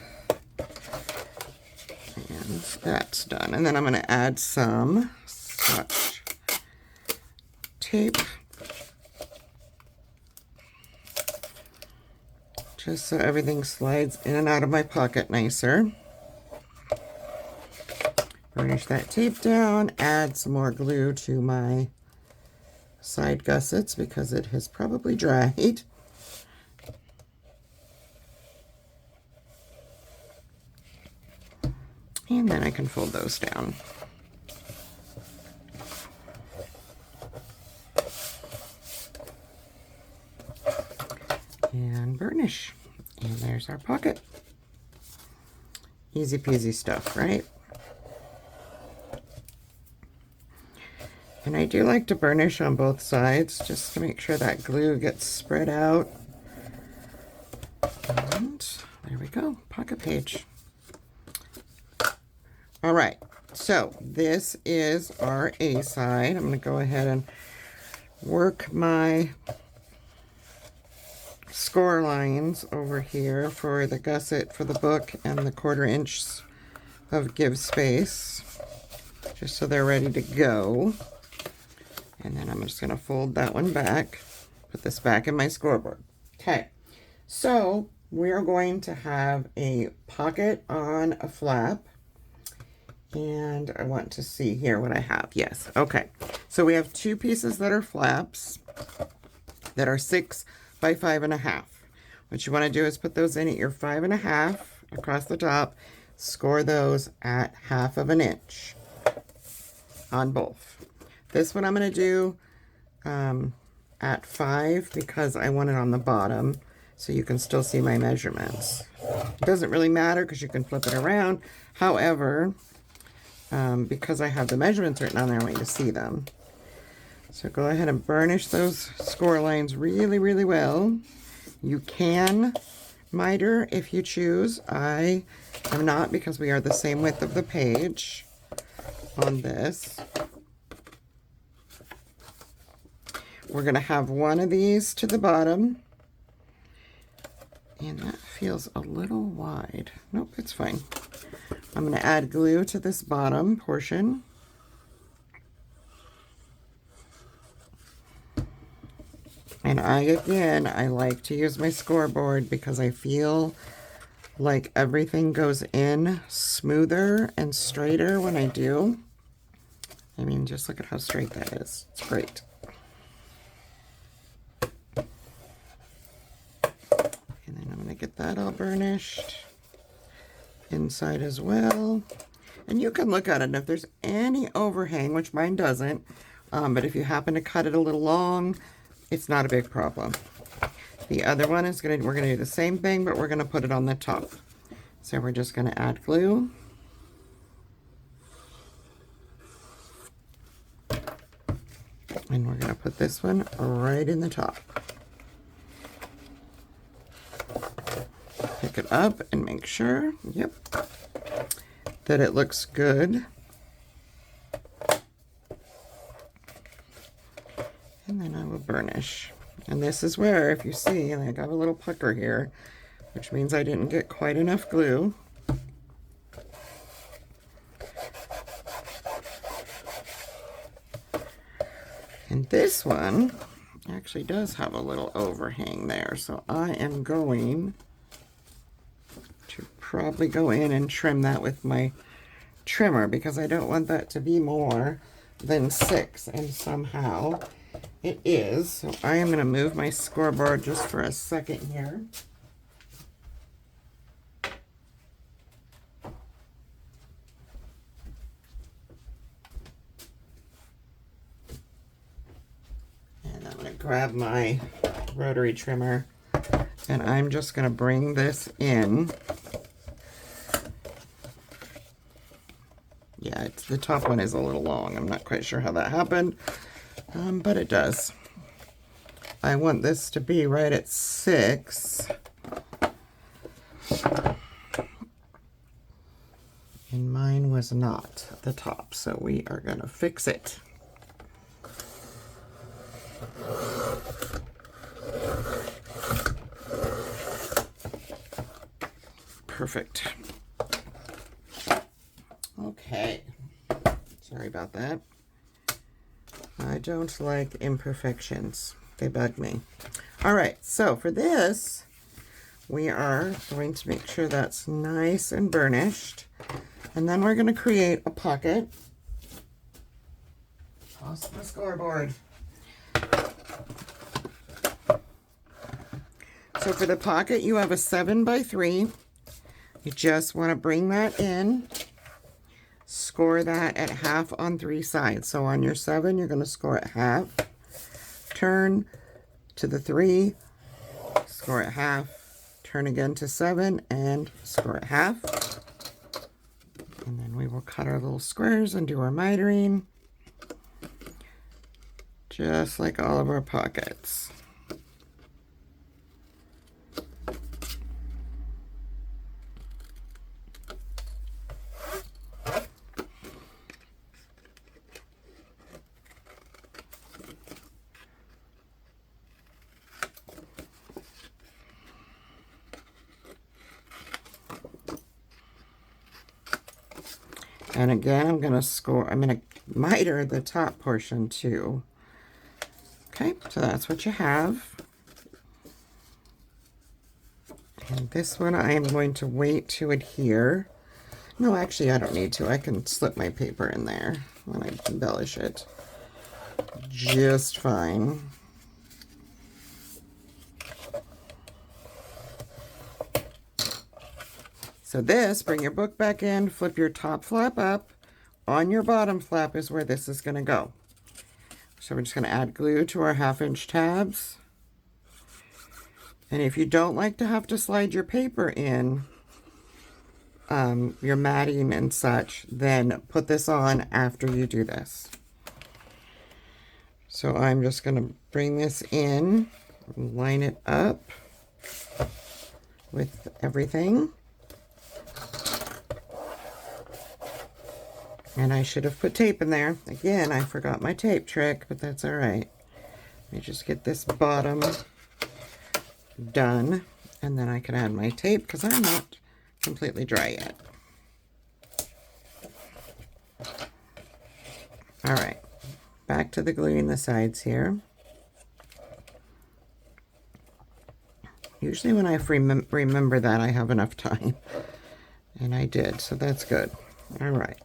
And that's done. And then I'm going to add some Scotch tape, just so everything slides in and out of my pocket nicer. Burnish that tape down, add some more glue to my side gussets because it has probably dried. And then I can fold those down. And burnish. And there's our pocket. Easy peasy stuff, right? And I do like to burnish on both sides just to make sure that glue gets spread out. And there we go, pocket page. All right, so this is our A side. I'm going to go ahead and work my score lines over here for the gusset for the book and the 1/4 inch of give space, just so they're ready to go. And then I'm just going to fold that one back, put this back in my scoreboard. Okay, so we're going to have a pocket on a flap. And I want to see here what I have. Yes, okay. So we have 2 pieces that are flaps that are 6 by 5.5. What you want to do is put those in at your 5.5 across the top. Score those at 1/2 inch on both. This one I'm going to do at 5 because I want it on the bottom so you can still see my measurements. It doesn't really matter because you can flip it around. However, because I have the measurements written on there, I want you to see them. So go ahead and burnish those score lines really, really well. You can miter if you choose. I am not because we are the same width of the page on this. We're going to have one of these to the bottom. And that feels a little wide. Nope, it's fine. I'm going to add glue to this bottom portion. And I like to use my scoreboard because I feel like everything goes in smoother and straighter when I do. I mean, just look at how straight that is. It's great. And then I'm going to get that all burnished inside as well. And you can look at it, and if there's any overhang, which mine doesn't, but if you happen to cut it a little long, it's not a big problem. The other one is we're gonna do the same thing, but we're gonna put it on the top. So we're just gonna add glue. And we're gonna put this one right in the top. Pick it up and make sure, yep, that it looks good. And then I will burnish. And this is where, if you see, I got a little pucker here, which means I didn't get quite enough glue. And this one actually does have a little overhang there, so I am going to probably go in and trim that with my trimmer because I don't want that to be more than 6, and somehow it is. So I am going to move my scoreboard just for a second here. And I'm going to grab my rotary trimmer and I'm just going to bring this in. Yeah, the top one is a little long. I'm not quite sure how that happened, but it does. I want this to be right at 6. And mine was not at the top, so we are going to fix it. Perfect. Okay. Sorry about that. I don't like imperfections. They bug me. All right, so for this, we are going to make sure that's nice and burnished. And then we're going to create a pocket. Toss the scoreboard. So for the pocket, you have a 7x3. You just want to bring that in. Score that at half on 3 sides. So on your 7, you're going to score at half. Turn to the 3, score at half. Turn again to 7 and score at half. And then we will cut our little squares and do our mitering. Just like all of our pockets. And again, I'm going to miter the top portion too. Okay, so that's what you have. And this one I am going to wait to adhere. No, actually I don't need to. I can slip my paper in there when I embellish it just fine. So this, bring your book back in, flip your top flap up. On your bottom flap is where this is going to go. So we're just going to add glue to our 1/2-inch tabs. And if you don't like to have to slide your paper in, your matting and such, then put this on after you do this. So I'm just going to bring this in, line it up with everything. And I should have put tape in there. Again, I forgot my tape trick, but that's all right. Let me just get this bottom done, and then I can add my tape because I'm not completely dry yet. All right, back to the gluing the sides here. Usually when I remember that, I have enough time. And I did, so that's good. All right.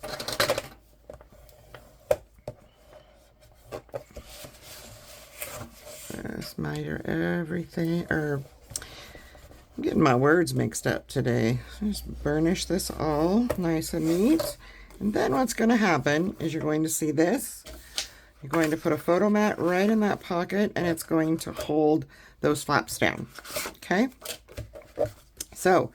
Just miter everything, I'm getting my words mixed up today. Just burnish this all nice and neat. And then what's going to happen is you're going to see this. You're going to put a photo mat right in that pocket, and it's going to hold those flaps down. Okay? So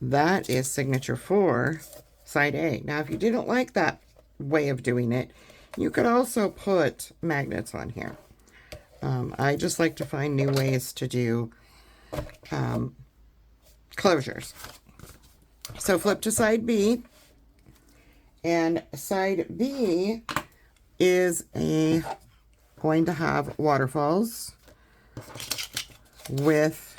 that is signature for side A. Now, if you didn't like that way of doing it, you could also put magnets on here. I just like to find new ways to do closures. So flip to side B, and side B is going to have waterfalls with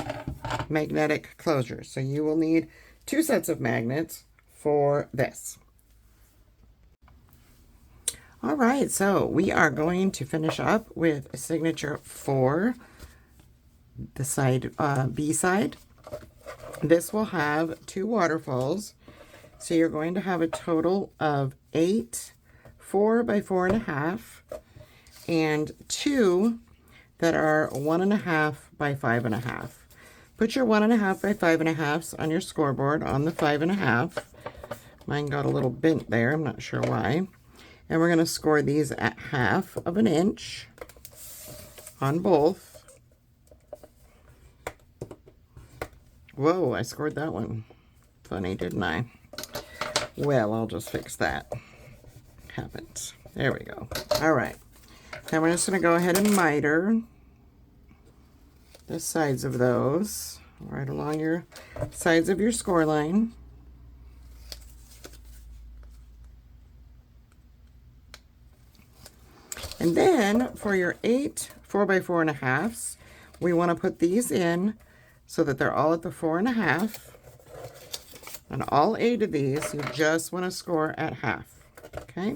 magnetic closures. So you will need 2 sets of magnets for this. All right, so we are going to finish up with a signature for the side, B side. This will have 2 waterfalls. So you're going to have a total of 8 4 by 4.5 and 2 that are 1.5 by 5.5. Put your 1.5 by 5.5s on your scoreboard on the 5.5. Mine got a little bent there, I'm not sure why. And we're going to score these at 1/2 inch on both. Whoa, I scored that one. Funny, didn't I? Well, I'll just fix that. Happens. There we go. All right. Now we're just going to go ahead and miter the sides of those right along your sides of your score line. And then for your 8 4 by 4.5s, we want to put these in so that they're all at the 4.5. And all 8 of these, you just want to score at 1/2. Okay?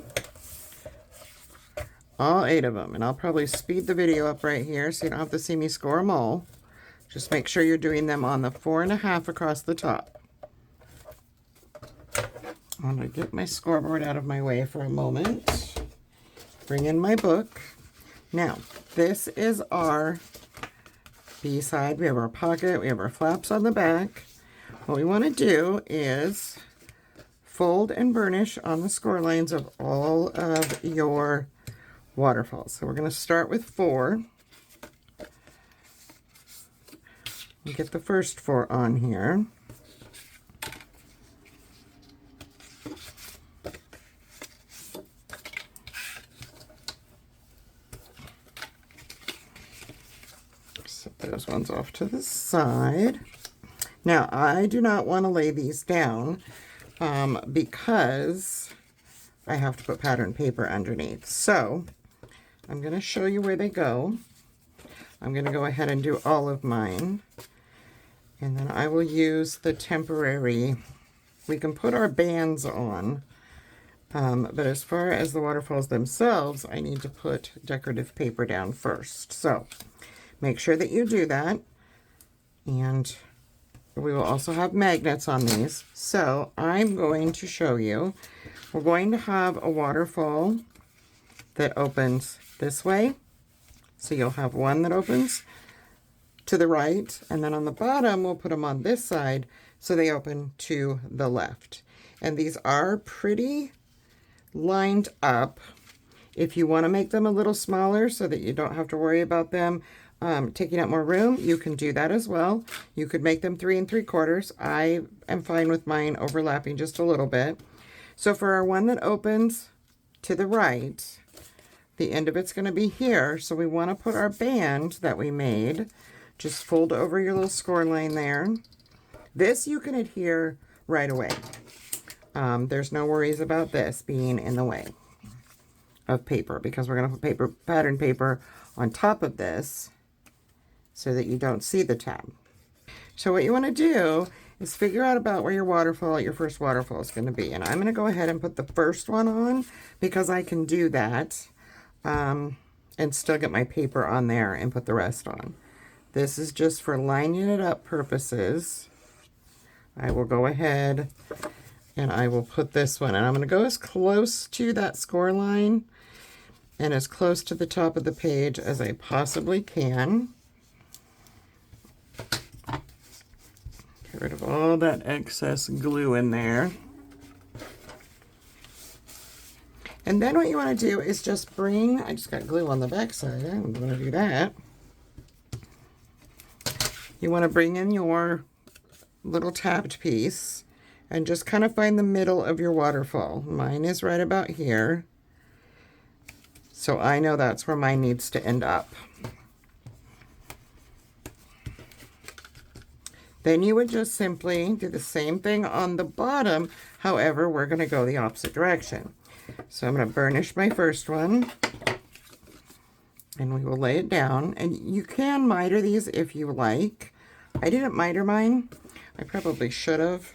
All 8 of them. And I'll probably speed the video up right here so you don't have to see me score them all. Just make sure you're doing them on the 4.5 across the top. I'm going to get my scoreboard out of my way for a moment. Bring in my book. Now, this is our B side. We have our pocket. We have our flaps on the back. What we want to do is fold and burnish on the score lines of all of your waterfalls. So we're going to start with 4. We'll get the first 4 on here. Set those ones off to the side. Now, I do not want to lay these down because I have to put pattern paper underneath. So, I'm going to show you where they go. I'm going to go ahead and do all of mine. And then I will use the temporary, we can put our bands on, but as far as the waterfalls themselves, I need to put decorative paper down first. So, make sure that you do that. And we will also have magnets on these. So I'm going to show you. We're going to have a waterfall that opens this way. So you'll have one that opens to the right. And then on the bottom, we'll put them on this side so they open to the left. And these are pretty lined up. If you want to make them a little smaller so that you don't have to worry about them taking up more room, you can do that as well. You could make them 3 3/4. I am fine with mine overlapping just a little bit. So for our one that opens to the right, the end of it's going to be here. So we want to put our band that we made, just fold over your little score line there. This you can adhere right away. There's no worries about this being in the way of paper because we're going to put pattern paper on top of this so that you don't see the tab. So what you want to do is figure out about where your first waterfall is going to be. And I'm going to go ahead and put the first one on because I can do that and still get my paper on there and put the rest on. This is just for lining it up purposes. I will go ahead and I will put this one. And I'm going to go as close to that score line and as close to the top of the page as I possibly can. Get rid of all that excess glue in there. And then what you want to do is just bring, I just got glue on the back side, I'm going to do that. You want to bring in your little tapped piece and just kind of find the middle of your waterfall. Mine is right about here. So I know that's where mine needs to end up. Then you would just simply do the same thing on the bottom. However, we're going to go the opposite direction. So I'm going to burnish my first one. And we will lay it down. And you can miter these if you like. I didn't miter mine. I probably should have.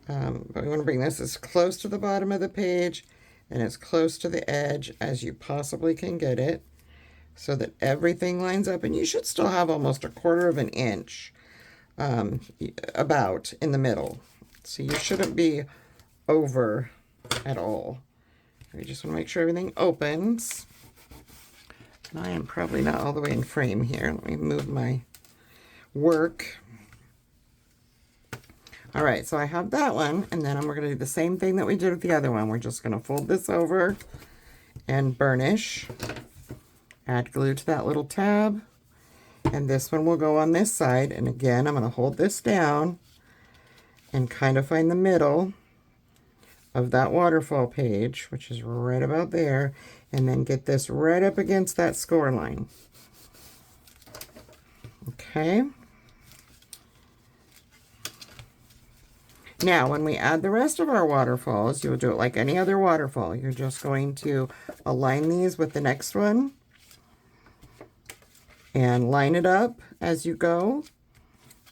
But we want to bring this as close to the bottom of the page and as close to the edge as you possibly can get it so that everything lines up, and you should still have almost 1/4 of an inch about in the middle. So you shouldn't be over at all. We just want to make sure everything opens. And I am probably not all the way in frame here. Let me move my work. All right, so I have that one, and then we're going to do the same thing that we did with the other one. We're just going to fold this over and burnish. Add glue to that little tab, and this one will go on this side. And again, I'm going to hold this down and kind of find the middle of that waterfall page, which is right about there, and then get this right up against that score line. Okay. Now, when we add the rest of our waterfalls, you'll do it like any other waterfall. You're just going to align these with the next one and line it up as you go.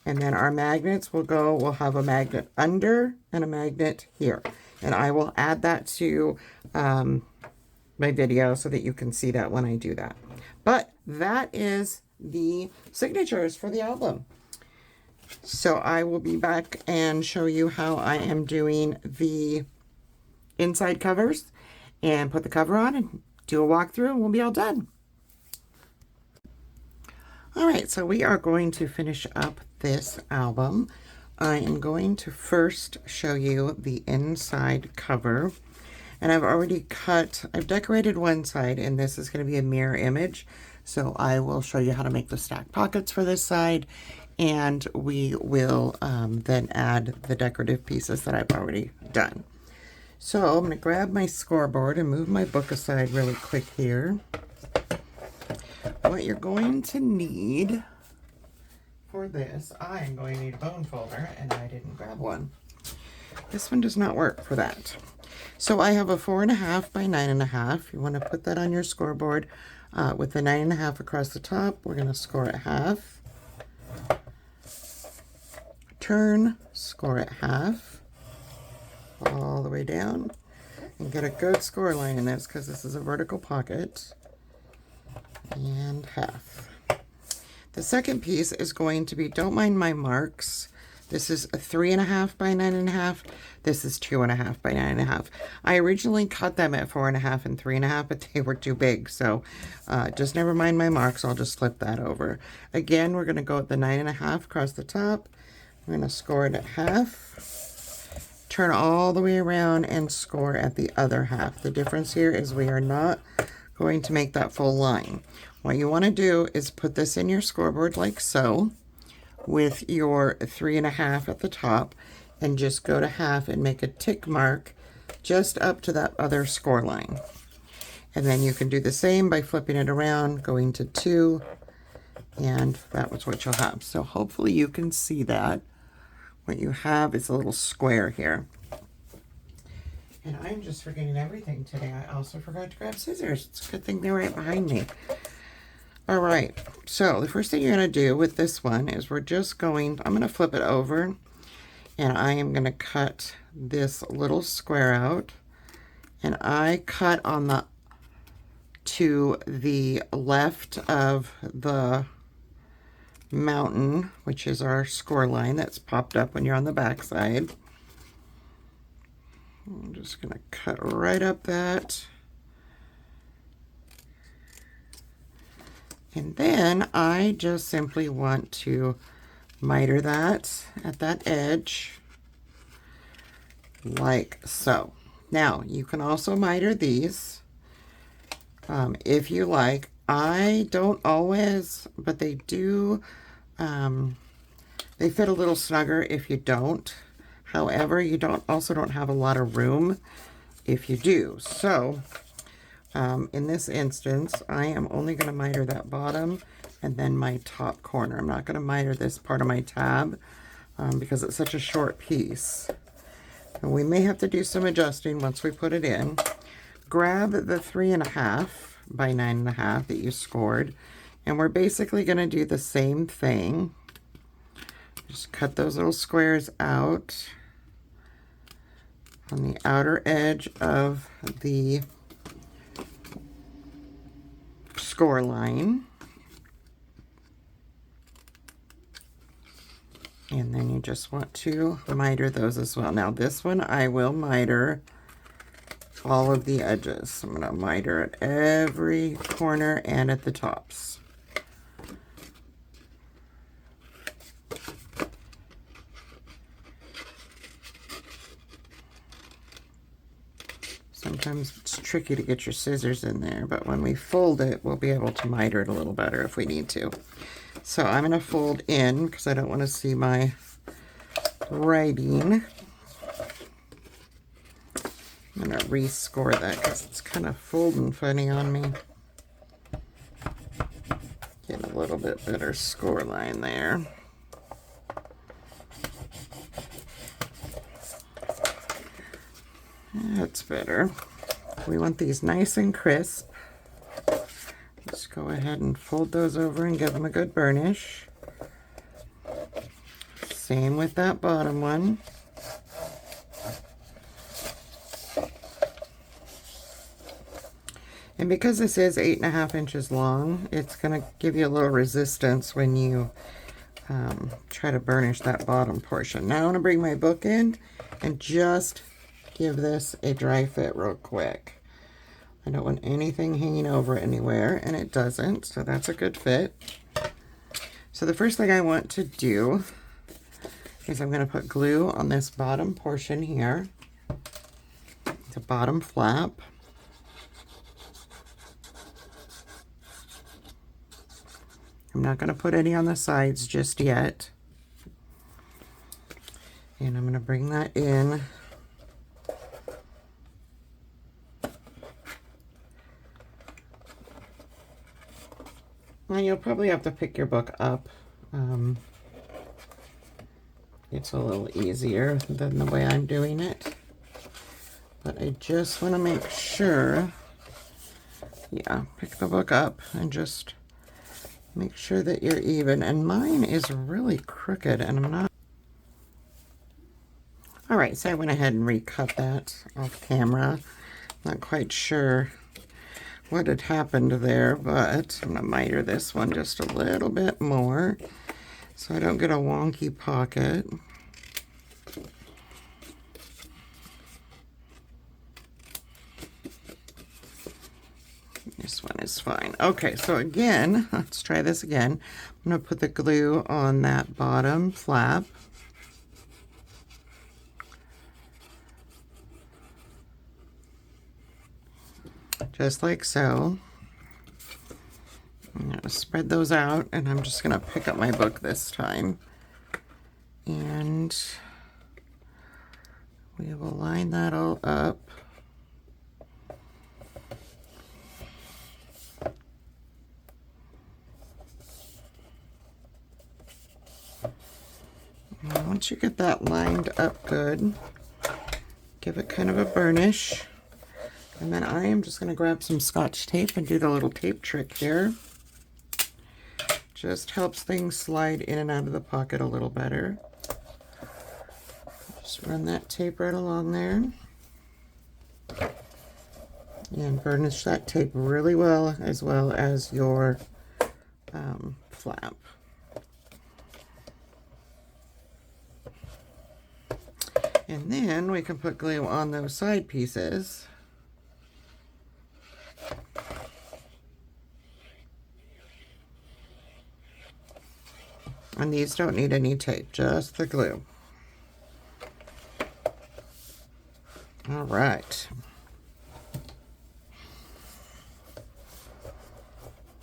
And then our magnets will go, we'll have a magnet under and a magnet here. And I will add that to my video so that you can see that when I do that. But that is the signatures for the album. So I will be back and show you how I am doing the inside covers and put the cover on and do a walkthrough, and we'll be all done. All right, so we are going to finish up this album. I am going to first show you the inside cover. And I've decorated one side, and this is going to be a mirror image. So I will show you how to make the stack pockets for this side. And we will then add the decorative pieces that I've already done. So I'm going to grab my scoreboard and move my book aside really quick here. What you're going to need for this, I am going to need a bone folder, and I didn't grab one. This one does not work for that. So I have a 4.5 by 9.5. You want to put that on your scoreboard with the 9.5 across the top. We're going to score at half. Turn, score at half, all the way down, and get a good score line in this because this is a vertical pocket, and half. The second piece is going to be, don't mind my marks, this is a 3.5 by 9.5, this is 2.5 by 9.5. I originally cut them at 4.5 and 3.5, but they were too big, so just never mind my marks, I'll just flip that over. Again, we're going to go with the 9.5 across the top. I'm going to score it at half, turn all the way around and score at the other half. The difference here is we are not going to make that full line. What you want to do is put this in your scoreboard like so, with your 3.5 at the top, and just go to half and make a tick mark just up to that other score line. And then you can do the same by flipping it around, going to 2, and that was what you'll have. So hopefully you can see that. What you have is a little square here. And I'm just forgetting everything today. I also forgot to grab scissors. It's a good thing they were right behind me. All right, so the first thing you're going to do with this one is I'm going to flip it over, and I am going to cut this little square out. And I cut to the left of the mountain, which is our score line that's popped up when you're on the back side. I'm just going to cut right up that. And then I just simply want to miter that at that edge like so. Now you can also miter these if you like. I don't always, but they do. They fit a little snugger if you don't. However, you also don't have a lot of room if you do. So in this instance, I am only going to miter that bottom and then my top corner. I'm not going to miter this part of my tab because it's such a short piece. And we may have to do some adjusting once we put it in. Grab the 3.5 by 9.5 that you scored, and we're basically going to do the same thing. Just cut those little squares out on the outer edge of the score line. And then you just want to miter those as well. Now this one I will miter all of the edges. I'm going to miter at every corner and at the tops. Sometimes it's tricky to get your scissors in there, but when we fold it, we'll be able to miter it a little better if we need to. So I'm going to fold in because I don't want to see my writing. I'm going to rescore that because it's kind of folding funny on me. Get a little bit better score line there. That's better. We want these nice and crisp. Let's go ahead and fold those over and give them a good burnish. Same with that bottom one. And because this is 8.5 inches long, it's going to give you a little resistance when you try to burnish that bottom portion. Now I want to bring my book in and just give this a dry fit real quick. I don't want anything hanging over anywhere, and it doesn't, so that's a good fit. So the first thing I want to do is I'm going to put glue on this bottom portion here, the bottom flap. I'm not going to put any on the sides just yet. And I'm going to bring that in. And you'll probably have to pick your book up. It's a little easier than the way I'm doing it. But I just want to make sure, yeah, pick the book up and just make sure that you're even. And mine is really crooked and I'm not. All right, so I went ahead and recut that off camera. Not quite sure what had happened there, but I'm gonna miter this one just a little bit more so I don't get a wonky pocket. This one is fine. Okay, so again, let's try this again. I'm gonna put the glue on that bottom flap. Just like so. I'm going to spread those out, and I'm just going to pick up my book this time. And we will line that all up. And once you get that lined up good, give it kind of a burnish. And then I am just going to grab some Scotch tape and do the little tape trick here. Just helps things slide in and out of the pocket a little better. Just run that tape right along there. And burnish that tape really well as your flap. And then we can put glue on those side pieces. And these don't need any tape, just the glue. All right.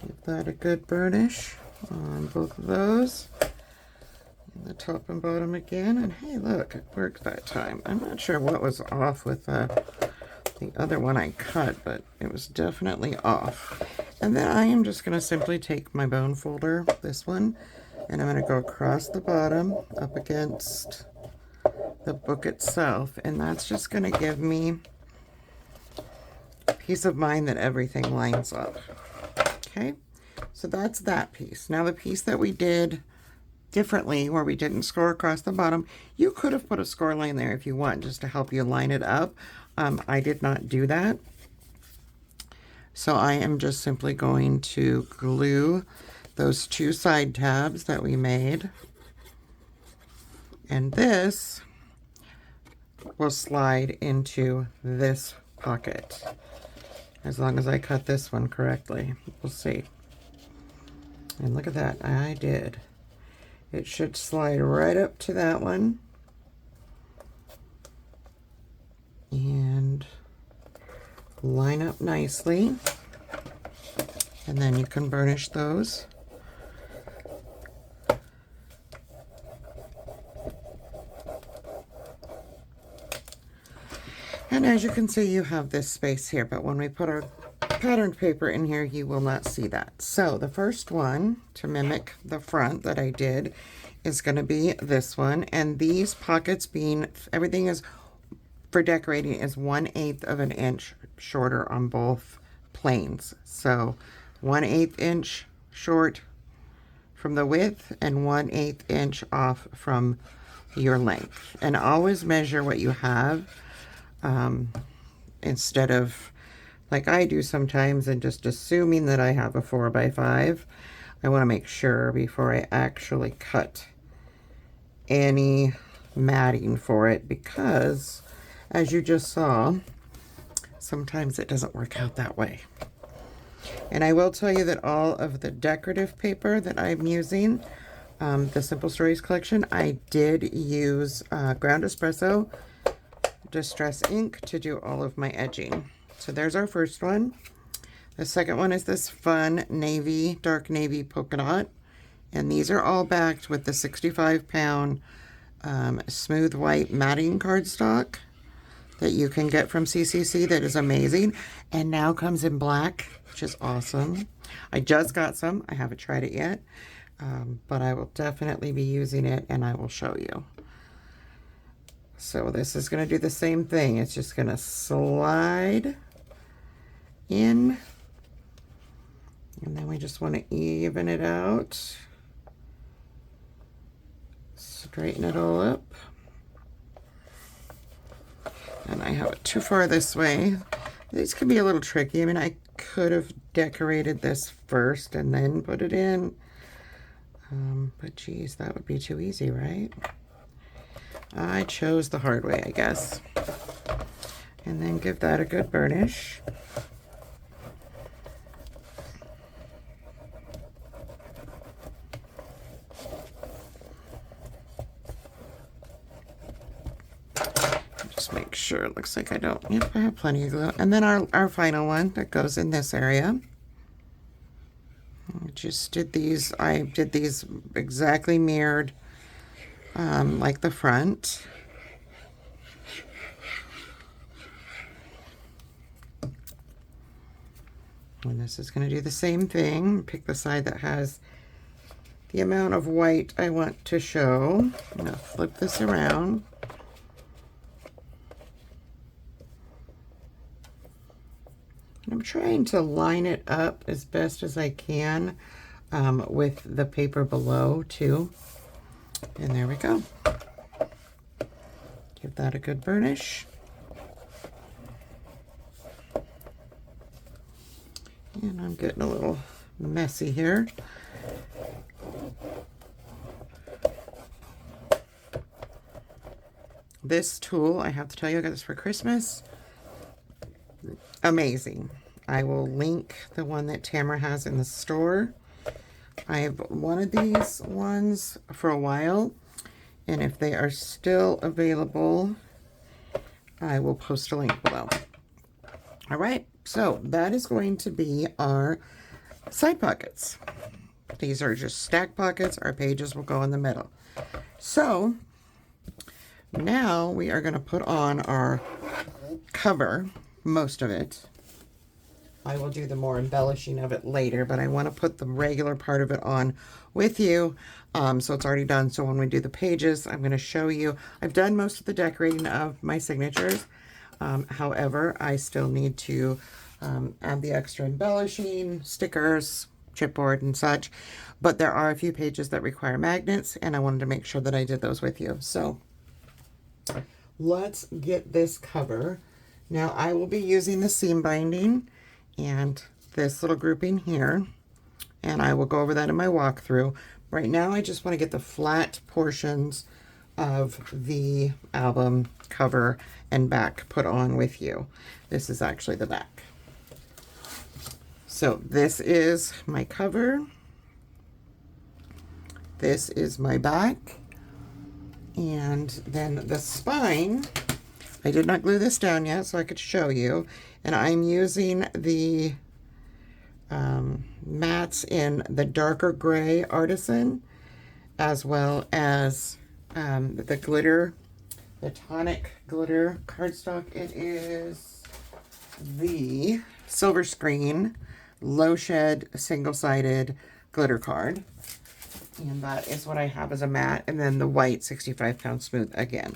Give that a good burnish on both of those. And the top and bottom again. And hey, look, it worked that time. I'm not sure what was off with the other one I cut, but it was definitely off. And then I am just going to simply take my bone folder, this one, and I'm going to go across the bottom up against the book itself, and that's just going to give me peace of mind that everything lines up. Okay, so that's that piece. Now the piece that we did differently where we didn't score across the bottom. You could have put a score line there if you want, just to help you line it up. I did not do that. So I am just simply going to glue those 2 side tabs that we made. And this will slide into this pocket. As long as I cut this one correctly. We'll see. And look at that, I did. It should slide right up to that one. And line up nicely. And then you can burnish those. And as you can see, you have this space here, but when we put our patterned paper in here, you will not see that. So the first one to mimic the front that I did is going to be this one. And these pockets being, everything is for decorating is 1/8 of an inch shorter on both planes. So 1/8 inch short from the width and 1/8 inch off from your length. And always measure what you have instead of like I do sometimes and just assuming that I have a 4x5. I want to make sure before I actually cut any matting for it, because as you just saw, sometimes it doesn't work out that way. And I will tell you that all of the decorative paper that I'm using, the Simple Stories collection, I did use Ground Espresso Distress ink to do all of my edging. So there's our first one. The second one is this fun navy, dark navy polka dot. And these are all backed with the 65-pound smooth white matting cardstock that you can get from CCC. That is amazing. And now comes in black, which is awesome. I just got some. I haven't tried it yet. But I will definitely be using it and I will show you. So this is going to do the same thing. It's just going to slide in. And then we just want to even it out. Straighten it all up. And I have it too far this way. These can be a little tricky. I mean, I could have decorated this first and then put it in. But geez, that would be too easy, right? I chose the hard way, I guess. And then give that a good burnish. Just make sure. It looks like I don't. Yep, I have plenty of glue. And then our final one that goes in this area. I just did these. I did these exactly mirrored like the front. And this is going to do the same thing. Pick the side that has the amount of white I want to show. I'm going to flip this around. And I'm trying to line it up as best as I can with the paper below too. And there we go. Give that a good burnish. And I'm getting a little messy here. This tool, I have to tell you, I got this for Christmas. Amazing. I will link the one that Tamara has in the store. I've wanted these ones for a while, and if they are still available, I will post a link below. All right, so that is going to be our side pockets. These are just stack pockets. Our pages will go in the middle. So now we are going to put on our cover, most of it. I will do the more embellishing of it later, but I want to put the regular part of it on with you. So it's already done. So when we do the pages, I'm going to show you. I've done most of the decorating of my signatures. However, I still need to add the extra embellishing, stickers, chipboard and such, but there are a few pages that require magnets, and I wanted to make sure that I did those with you. So let's get this cover. Now I will be using the seam binding and this little grouping here, and I will go over that in my walkthrough. Right now I just want to get the flat portions of the album cover and back put on with you. This is actually the back. So this is my cover. This is my back. And then the spine, I did not glue this down yet so I could show you. And I'm using the mats in the darker gray Artisan, as well as the glitter, the tonic glitter cardstock. It is the Silver Screen low shed single-sided glitter card, and that is what I have as a mat, and then the white 65-pound smooth again.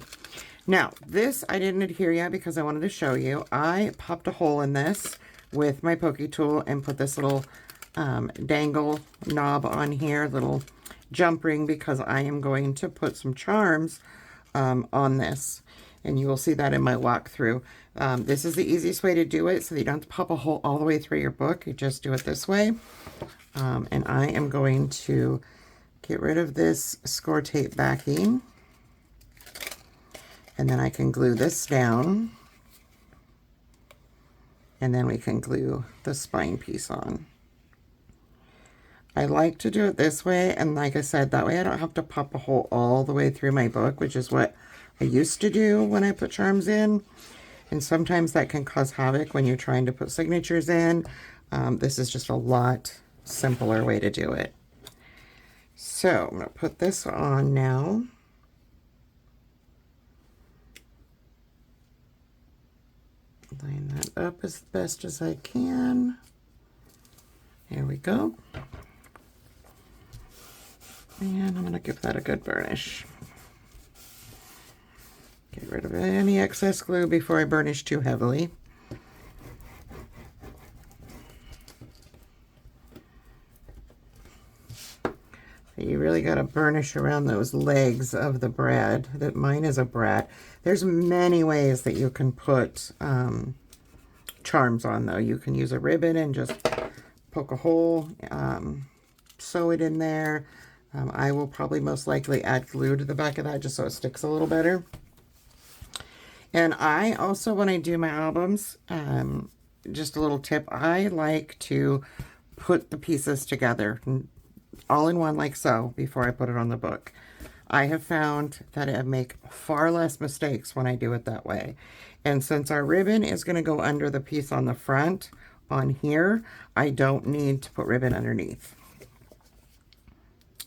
Now this I didn't adhere yet because I wanted to show you. I popped a hole in this with my pokey tool and put this little dangle knob on here, little jump ring, because I am going to put some charms on this, and you will see that in my walkthrough. This is the easiest way to do it, so that you don't have to pop a hole all the way through your book. You just do it this way. And I am going to get rid of this score tape backing, and then I can glue this down, and then we can glue the spine piece on. I like to do it this way, and like I said, that way I don't have to pop a hole all the way through my book, which is what I used to do when I put charms in, and sometimes that can cause havoc when you're trying to put signatures in. This is just a lot simpler way to do it. So I'm going to put this on now. Line that up as best as I can. There we go. And I'm going to give that a good burnish. Get rid of any excess glue before I burnish too heavily. You really got to burnish around those legs of the brad. That mine is a brad. There's many ways that you can put charms on, though. You can use a ribbon and just poke a hole, sew it in there. I will probably most likely add glue to the back of that just so it sticks a little better. And I also, when I do my albums, just a little tip, I like to put the pieces together all in one like so before I put it on the book. I have found that I make far less mistakes when I do it that way. And since our ribbon is going to go under the piece on the front on here, I don't need to put ribbon underneath.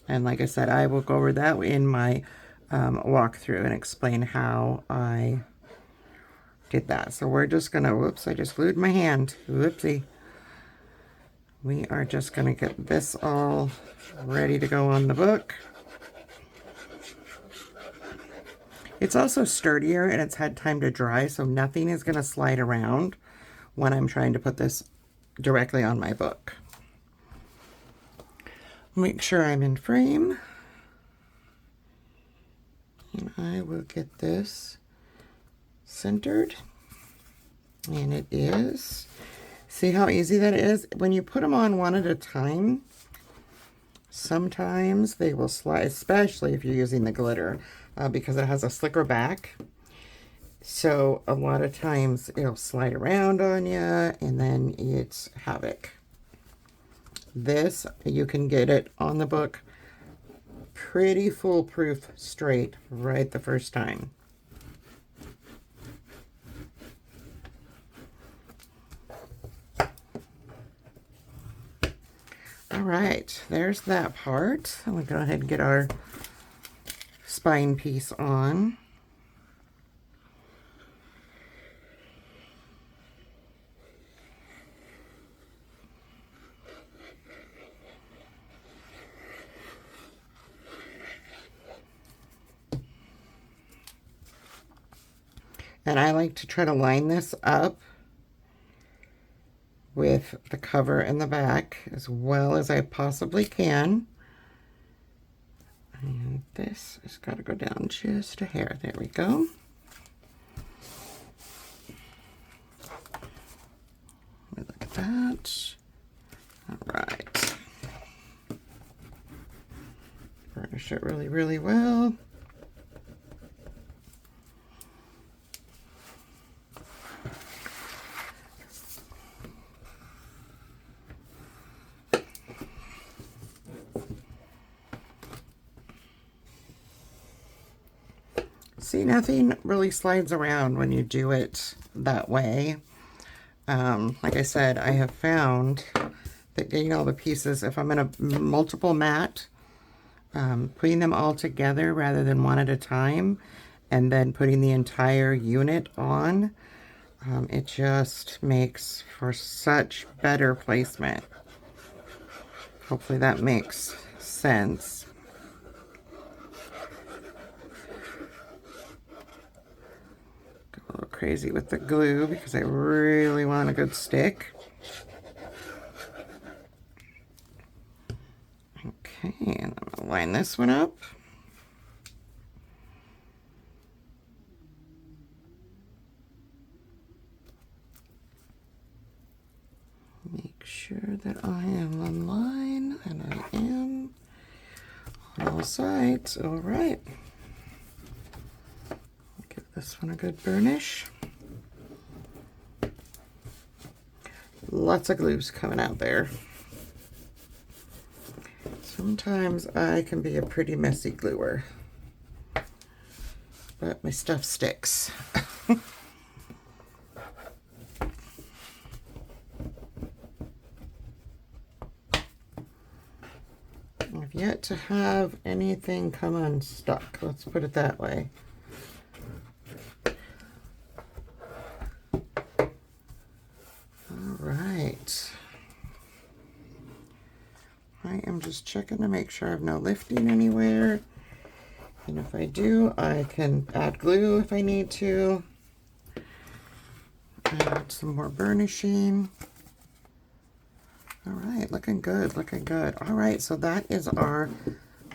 And like I said, I will go over that in my walkthrough and explain how I did that. So we're just going to, whoops, I just glued my hand. Whoopsie. We are just going to get this all ready to go on the book. It's also sturdier and it's had time to dry, so nothing is going to slide around when I'm trying to put this directly on my book. Make sure I'm in frame. And I will get this centered. And it is. See how easy that is? When you put them on one at a time, sometimes they will slide, especially if you're using the glitter, because it has a slicker back. So a lot of times it'll slide around on you, and then it's havoc. This, you can get it on the book pretty foolproof straight right the first time. All right, there's that part. I'm going to go ahead and get our spine piece on. And I like to try to line this up with the cover and the back as well as I possibly can. And this has got to go down just a hair. There we go. Look at that. All right. Burnish it really, really well. See, nothing really slides around when you do it that way. Like I said, I have found that getting all the pieces, if I'm in a multiple mat, putting them all together rather than one at a time, and then putting the entire unit on, it just makes for such better placement. Hopefully that makes sense. A little crazy with the glue because I really want a good stick. Okay, and I'm going to line this one up. Make sure that I am on line, and I am on all sides. All right. Give this one a good burnish. Lots of glues coming out there. Sometimes I can be a pretty messy gluer, but my stuff sticks. I've yet to have anything come unstuck, let's put it that way. All right. I am just checking to make sure I have no lifting anywhere. And if I do, I can add glue if I need to. Add some more burnishing. All right, looking good, looking good. All right, so that is our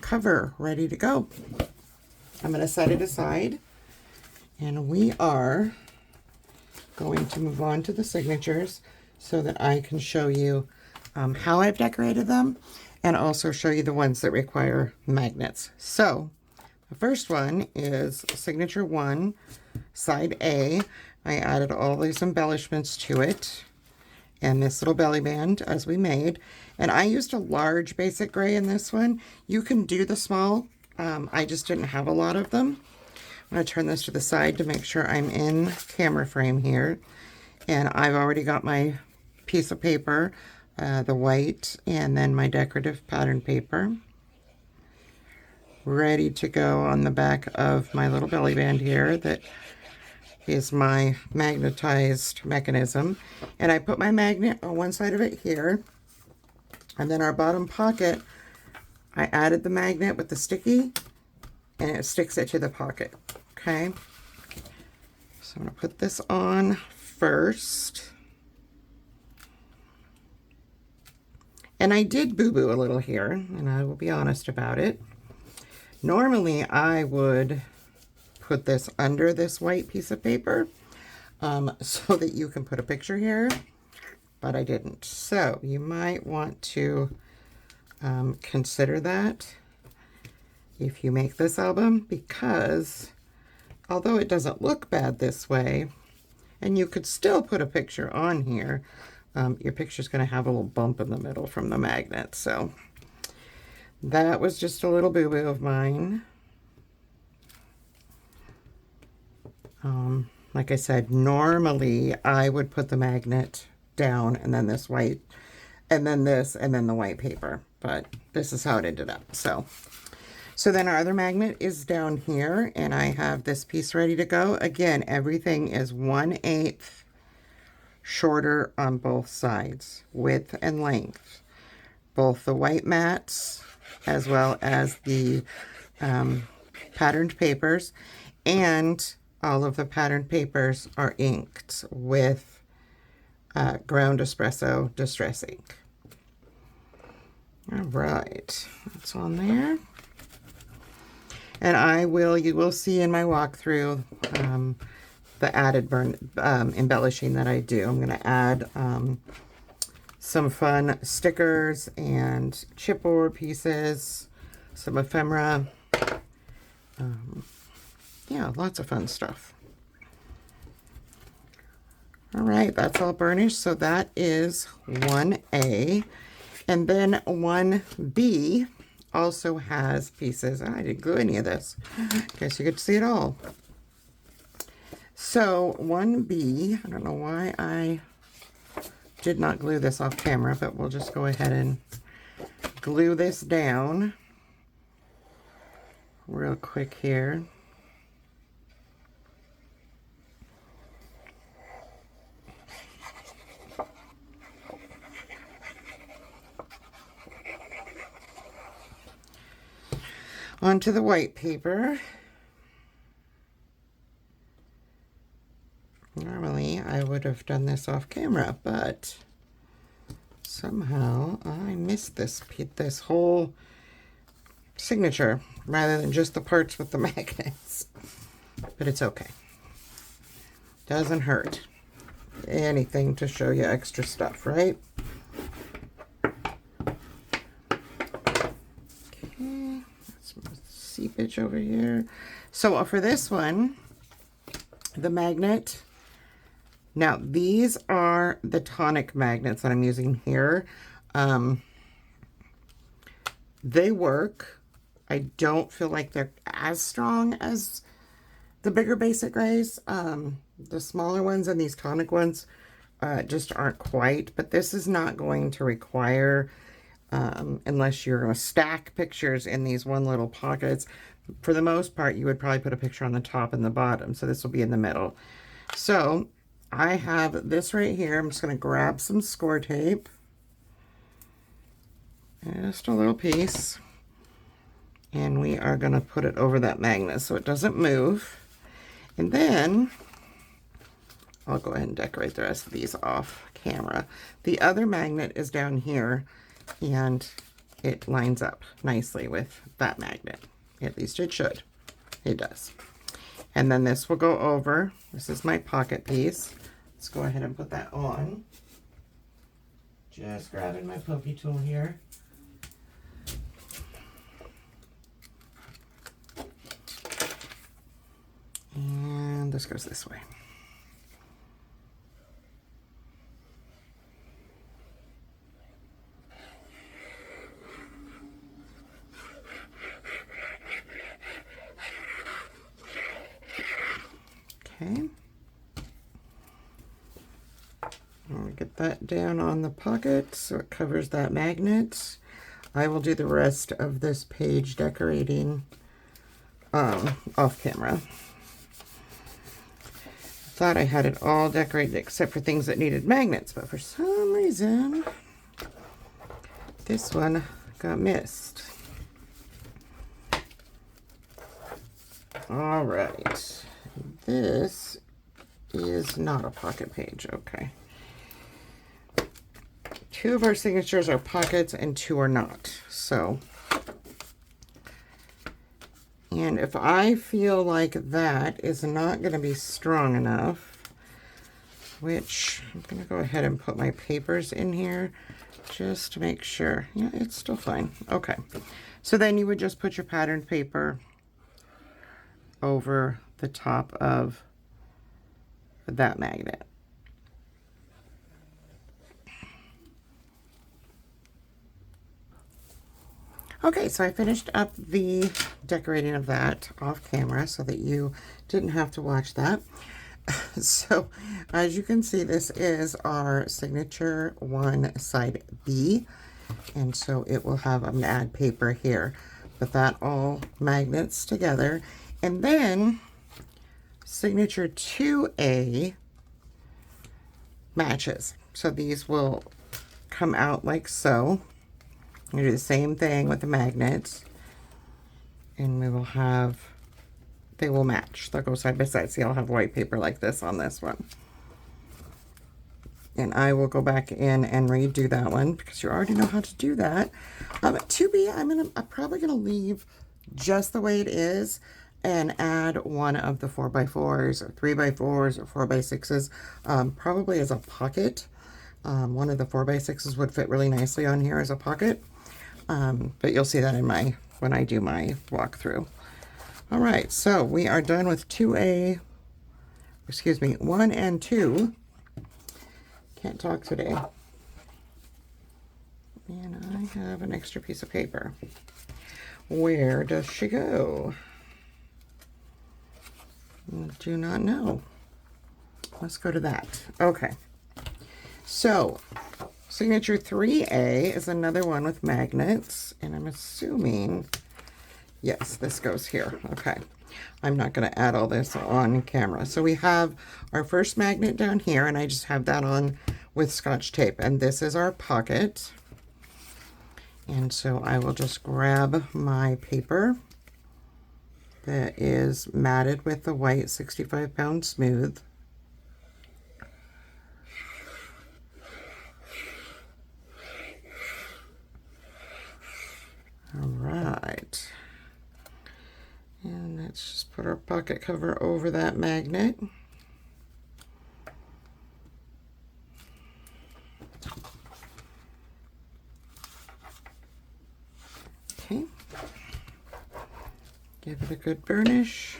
cover ready to go. I'm going to set it aside, and we are going to move on to the signatures so that I can show you how I've decorated them and also show you the ones that require magnets. So the first one is signature 1, side A. I added all these embellishments to it and this little belly band as we made. And I used a large basic gray in this one. You can do the small. I just didn't have a lot of them. I'm going to turn this to the side to make sure I'm in camera frame here. And I've already got my piece of paper, the white, and then my decorative pattern paper, ready to go on the back of my little belly band here that is my magnetized mechanism. And I put my magnet on one side of it here, and then our bottom pocket, I added the magnet with the sticky, and it sticks it to the pocket. Okay, so I'm going to put this on first. And I did boo-boo a little here, and I will be honest about it. Normally, I would put this under this white piece of paper so that you can put a picture here, but I didn't. So you might want to consider that if you make this album, because although it doesn't look bad this way, and you could still put a picture on here, your picture's going to have a little bump in the middle from the magnet. So that was just a little boo-boo of mine. Like I said, normally I would put the magnet down and then this white, and then this, and then the white paper, but this is how it ended up. So then our other magnet is down here, and I have this piece ready to go. Again, everything is 1/8 shorter on both sides, width and length. Both the white mats as well as the patterned papers, and all of the patterned papers are inked with Ground Espresso Distress Ink. All right, that's on there. And you will see in my walkthrough the added embellishing that I do. I'm going to add some fun stickers and chipboard pieces, some ephemera. Yeah, lots of fun stuff. All right, that's all burnished. So that is 1A. And then 1B also has pieces. I didn't glue any of this. Guess you get to see it all. So 1B, I don't know why I did not glue this off camera, but we'll just go ahead and glue this down real quick here. Onto the white paper. Normally I would have done this off camera, but somehow I missed this whole signature rather than just the parts with the magnets. But it's okay. Doesn't hurt anything to show you extra stuff, right? Okay, let's move the seepage over here. So for this one, the magnet. Now, these are the tonic magnets that I'm using here. They work. I don't feel like they're as strong as the bigger basic grays. The smaller ones and these tonic ones just aren't quite. But this is not going to require, unless you're going to stack pictures in these one little pockets. For the most part, you would probably put a picture on the top and the bottom. So this will be in the middle. So I have this right here. I'm just going to grab some score tape. Just a little piece. And we are going to put it over that magnet so it doesn't move. And then I'll go ahead and decorate the rest of these off camera. The other magnet is down here, and it lines up nicely with that magnet. At least it should. It does. And then this will go over. This is my pocket piece. Let's go ahead and put that on. Just grabbing my pokey tool here. And this goes this way. Okay. I'll get that down on the pocket so it covers that magnet. I will do the rest of this page decorating off camera. Thought I had it all decorated except for things that needed magnets, but for some reason this one got missed. All right, this is not a pocket page. Okay, 2 of our signatures are pockets and 2 are not. So, and if I feel like that is not going to be strong enough, which I'm going to go ahead and put my papers in here just to make sure. Yeah, it's still fine. Okay. So then you would just put your patterned paper over the top of that magnet. Okay, so I finished up the decorating of that off camera so that you didn't have to watch that. So as you can see, this is our signature one side B. And so it will have an add paper here, but that all magnets together. And then signature 2A matches. So these will come out like so. You do the same thing with the magnets, and we will have, they will match. They'll go side by side. See, I'll have white paper like this on this one. And I will go back in and redo that one because you already know how to do that. To be, I'm probably gonna leave just the way it is and add one of the 4x4s or 3x4s or 4x6s, probably as a pocket. One of the 4x6s would fit really nicely on here as a pocket. But you'll see that in when I do my walkthrough. All right, so we are done with 1 and 2. Can't talk today. And I have an extra piece of paper. Where does she go? I do not know. Let's go to that. Okay. So, signature 3A is another one with magnets. And I'm assuming, yes, this goes here. Okay. I'm not going to add all this on camera. So we have our first magnet down here, and I just have that on with Scotch tape. And this is our pocket. And so I will just grab my paper that is matted with the white 65-pound smooth. All right. And let's just put our pocket cover over that magnet. Okay. Give it a good burnish.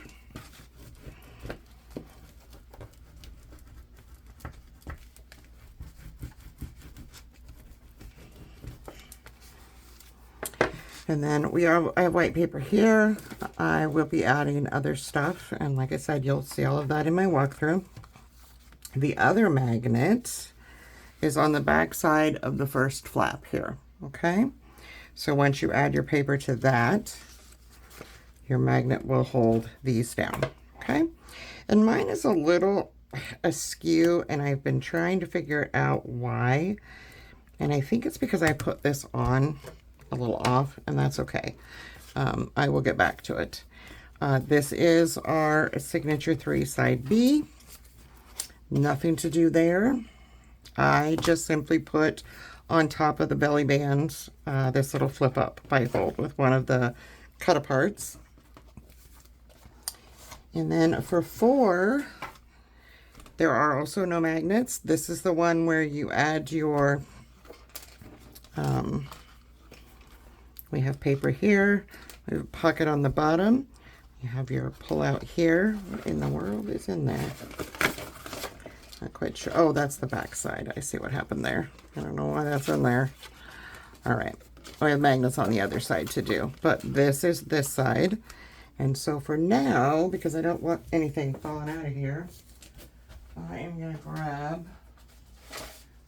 And then I have white paper here. I will be adding other stuff. And like I said, you'll see all of that in my walkthrough. The other magnet is on the back side of the first flap here. Okay. So once you add your paper to that, your magnet will hold these down. Okay. And mine is a little askew, and I've been trying to figure out why. And I think it's because I put this on a little off, and that's okay. I will get back to it. This is our signature 3 side B. Nothing to do there. I just simply put on top of the belly band this little flip up bifold with one of the cut aparts. And then for 4, there are also no magnets. This is the one where you add your we have paper here, we have a pocket on the bottom, you have your pull out here. What in the world is in there? Not quite sure. Oh, that's the back side. I see what happened there. I don't know why that's in there. All right. I have magnets on the other side to do, but this is this side. And so for now, because I don't want anything falling out of here, I am going to grab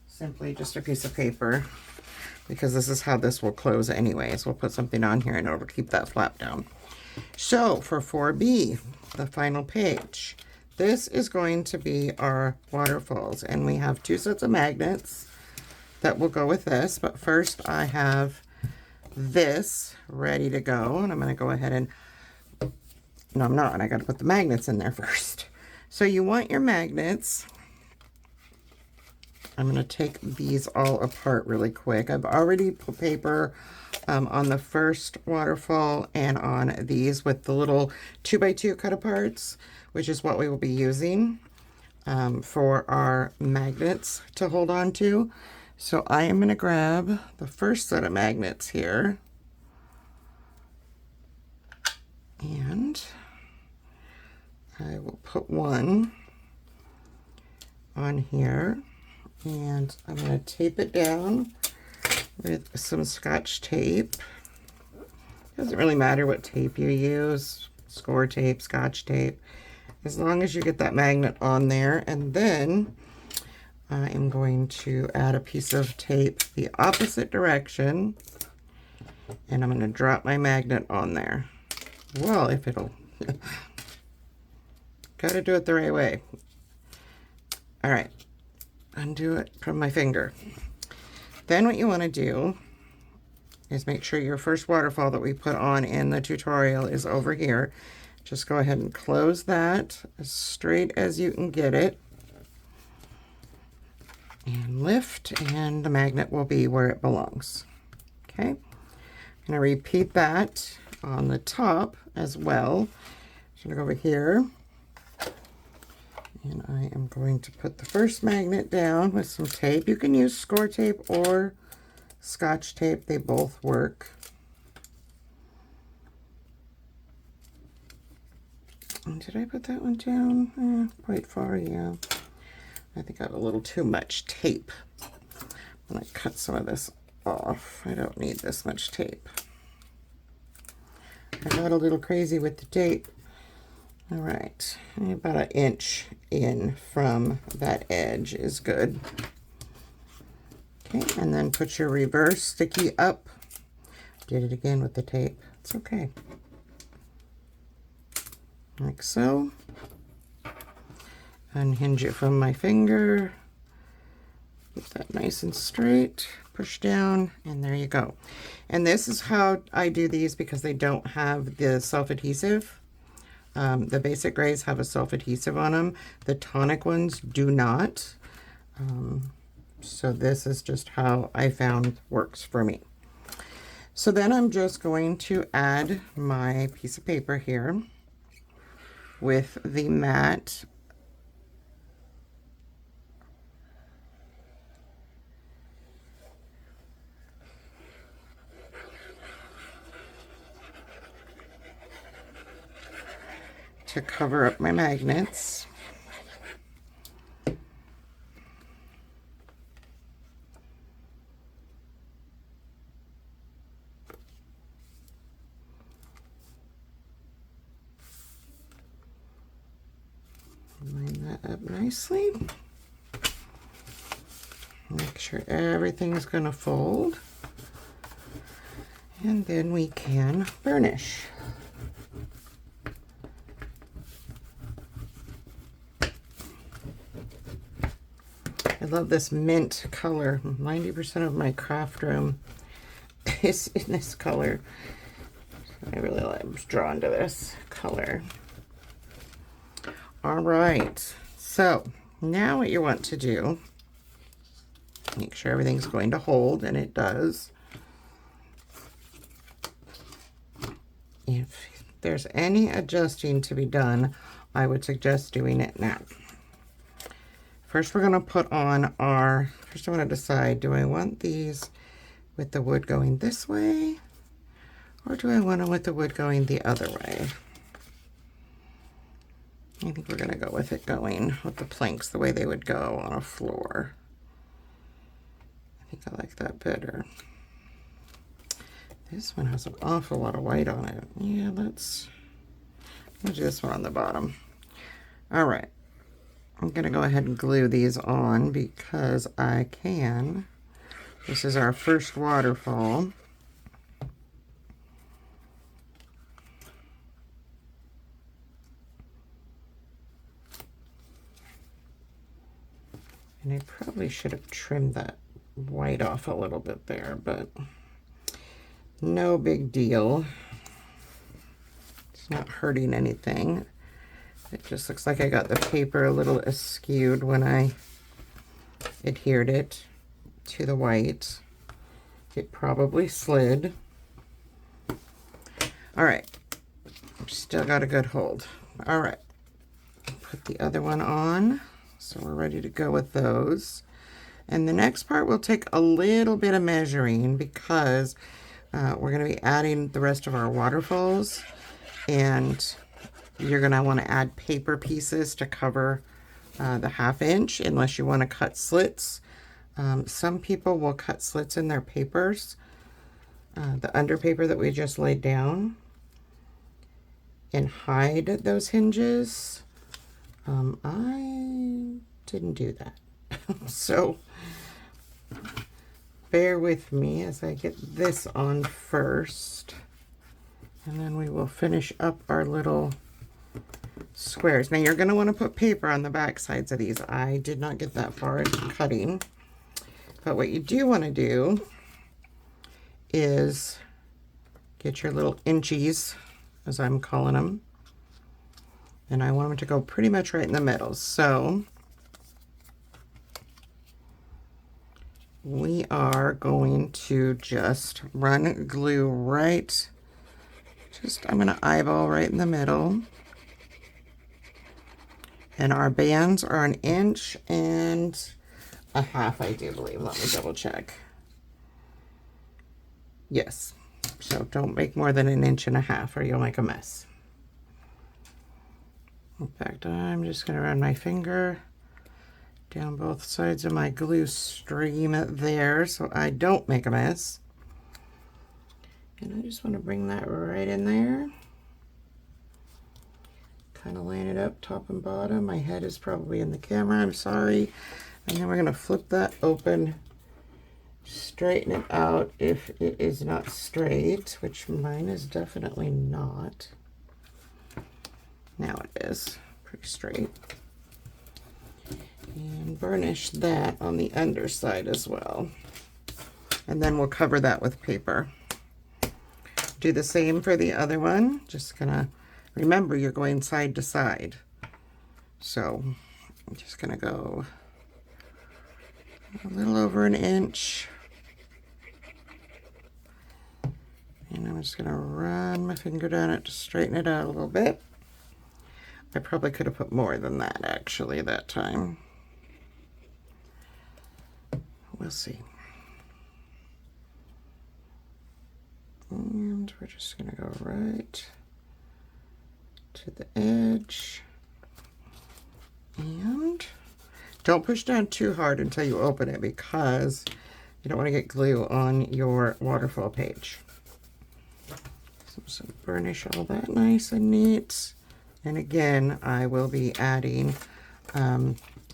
simply just a piece of paper, because this is how this will close anyways. We'll put something on here in order to keep that flap down. So for 4B, the final page, this is going to be our waterfalls, and we have 2 sets of magnets that will go with this. But first I have this ready to go, and I'm going to go ahead and, no, I'm not. I got to put the magnets in there first. So you want your magnets. I'm going to take these all apart really quick. I've already put paper on the first waterfall and on these with the little 2x2 cut aparts, which is what we will be using for our magnets to hold on to. So I am going to grab the first set of magnets here. And I will put one on here. And I'm going to tape it down with some Scotch tape. Doesn't really matter what tape you use, score tape, Scotch tape, as long as you get that magnet on there. And then I am going to add a piece of tape the opposite direction, and I'm going to drop my magnet on there. Well, if it'll... Gotta do it the right way. All right. Undo it from my finger. Then what you want to do is make sure your first waterfall that we put on in the tutorial is over here. Just go ahead and close that as straight as you can get it. and lift, and the magnet will be where it belongs. Okay, I'm going to repeat that on the top as well. I'm going to go over here, and I am going to put the first magnet down with some tape. You can use score tape or Scotch tape, they both work. And did I put that one down? Quite far, yeah. I think I have a little too much tape. I'm going to cut some of this off. I don't need this much tape. I got a little crazy with the tape. All right, about an inch in from that edge is good. Okay, and then put your reverse sticky up. Did it again with the tape. It's okay. Like so. Unhinge it from my finger. Get that nice and straight. Push down, and there you go. And this is how I do these because they don't have the self-adhesive. The basic grays have a self-adhesive on them. The tonic ones do not. So this is just how I found works for me. So then I'm just going to add my piece of paper here with the matte to cover up my magnets. Line that up nicely. Make sure everything's going to fold. And then we can burnish. I love this mint color. 90% of my craft room is in this color. I was drawn to this color. All right, so now what you want to do, make sure everything's going to hold, and it does. If there's any adjusting to be done, I would suggest doing it now. First, we're going to put on our, first I want to decide, do I want these with the wood going this way, or do I want them with the wood going the other way? I think we're going to go with it going with the planks the way they would go on a floor. I think I like that better. This one has an awful lot of white on it. Yeah, let's do this one on the bottom. All right. I'm going to go ahead and glue these on because I can. This is our first waterfall. And I probably should have trimmed that white off a little bit there, but no big deal. It's not hurting anything. It just looks like I got the paper a little askewed when I adhered it to the white. It probably slid. All right, still got a good hold. All right, put the other one on. So we're ready to go with those. And the next part will take a little bit of measuring because we're going to be adding the rest of our waterfalls, and you're going to want to add paper pieces to cover the 1/2 inch unless you want to cut slits. Some people will cut slits in their papers, the under paper that we just laid down, and hide those hinges. I didn't do that. So bear with me as I get this on first, and then we will finish up our little squares. Now you're going to want to put paper on the back sides of these. I did not get that far into cutting, but what you do want to do is get your little inchies, as I'm calling them, and I want them to go pretty much right in the middle. So we are going to just run glue right, I'm going to eyeball right in the middle. And our bands are 1.5 inches, I do believe. Let me double check. Yes. So don't make more than 1.5 inches or you'll make a mess. In fact, I'm just going to run my finger down both sides of my glue stream there so I don't make a mess. And I just want to bring that right in there. Kind of line it up top and bottom. My head is probably in the camera, I'm sorry. And then we're going to flip that open, straighten it out if it is not straight, which mine is definitely not. Now it is pretty straight. And burnish that on the underside as well. And then we'll cover that with paper. Do the same for the other one. Just gonna, remember you're going side to side. So I'm just gonna go a little over 1 inch. And I'm just gonna run my finger down it to straighten it out a little bit. I probably could have put more than that actually that time. We'll see. And we're just gonna go right to the edge. And don't push down too hard until you open it because you don't want to get glue on your waterfall page. So burnish all that nice and neat. And again, I will be adding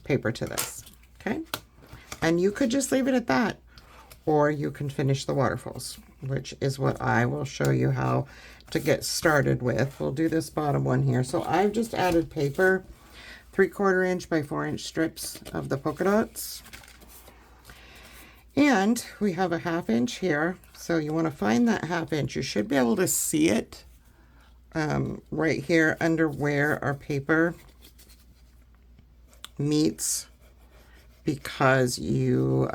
paper to this, okay? And you could just leave it at that, or you can finish the waterfalls, which is what I will show you how to get started with. We'll do this bottom one here. So I've just added paper, 3/4 inch by 4 inch strips of the polka dots. And we have a 1/2 inch here. So you want to find that 1/2 inch. You should be able to see it right here under where our paper meets, because you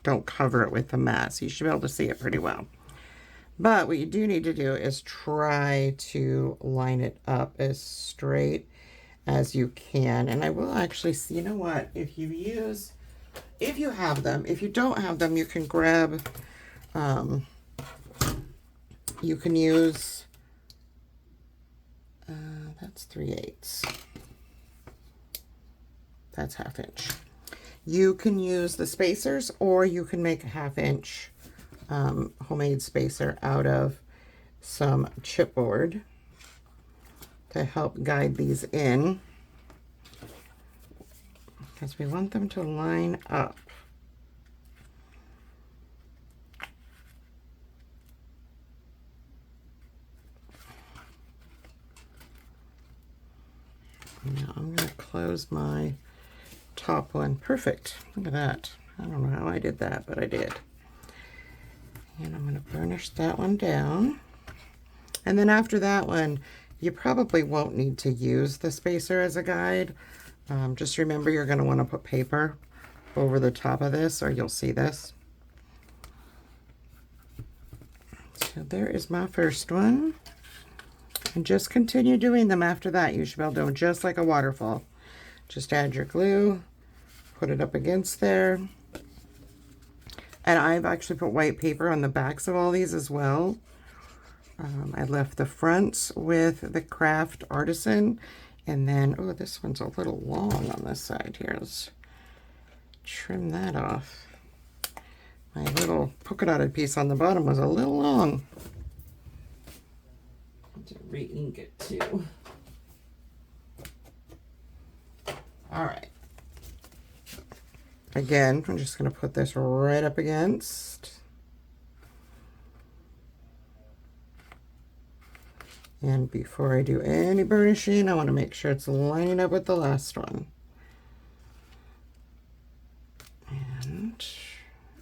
don't cover it with the mat. So you should be able to see it pretty well. But what you do need to do is try to line it up as straight as you can. And I will actually see, you know what, if you have them, if you don't have them, you can grab, you can use, that's 3/8. That's 1/2 inch. You can use the spacers, or you can make a 1/2 inch homemade spacer out of some chipboard to help guide these in, because we want them to line up. Now I'm going to close my top one. Perfect. Look at that. I don't know how I did that, but I did. And I'm going to burnish that one down. And then after that one, you probably won't need to use the spacer as a guide. Just remember you're going to want to put paper over the top of this, or you'll see this. So there is my first one. And just continue doing them after that. You should be able to do them just like a waterfall. Just add your glue, put it up against there. And I've actually put white paper on the backs of all these as well. I left the fronts with the Kraft Artisan. And then, oh, this one's a little long on this side here. Let's trim that off. My little polka dotted piece on the bottom was a little long. To re-ink it too. All right. Again, I'm just going to put this right up against. And before I do any burnishing, I want to make sure it's lining up with the last one. And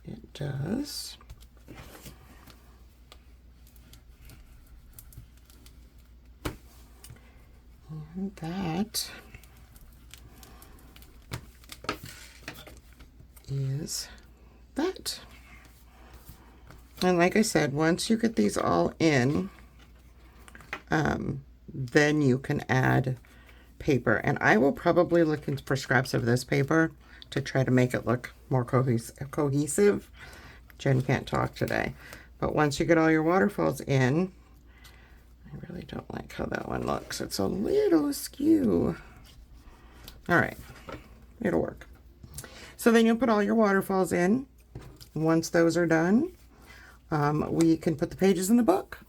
it does. And that is that. And like I said, once you get these all in, then you can add paper. And I will probably look for scraps of this paper to try to make it look more cohesive. Jen can't talk today. But once you get all your waterfalls in, I really don't like how that one looks. It's a little askew. All right, it'll work. So then you'll put all your waterfalls in. Once those are done, we can put the pages in the book.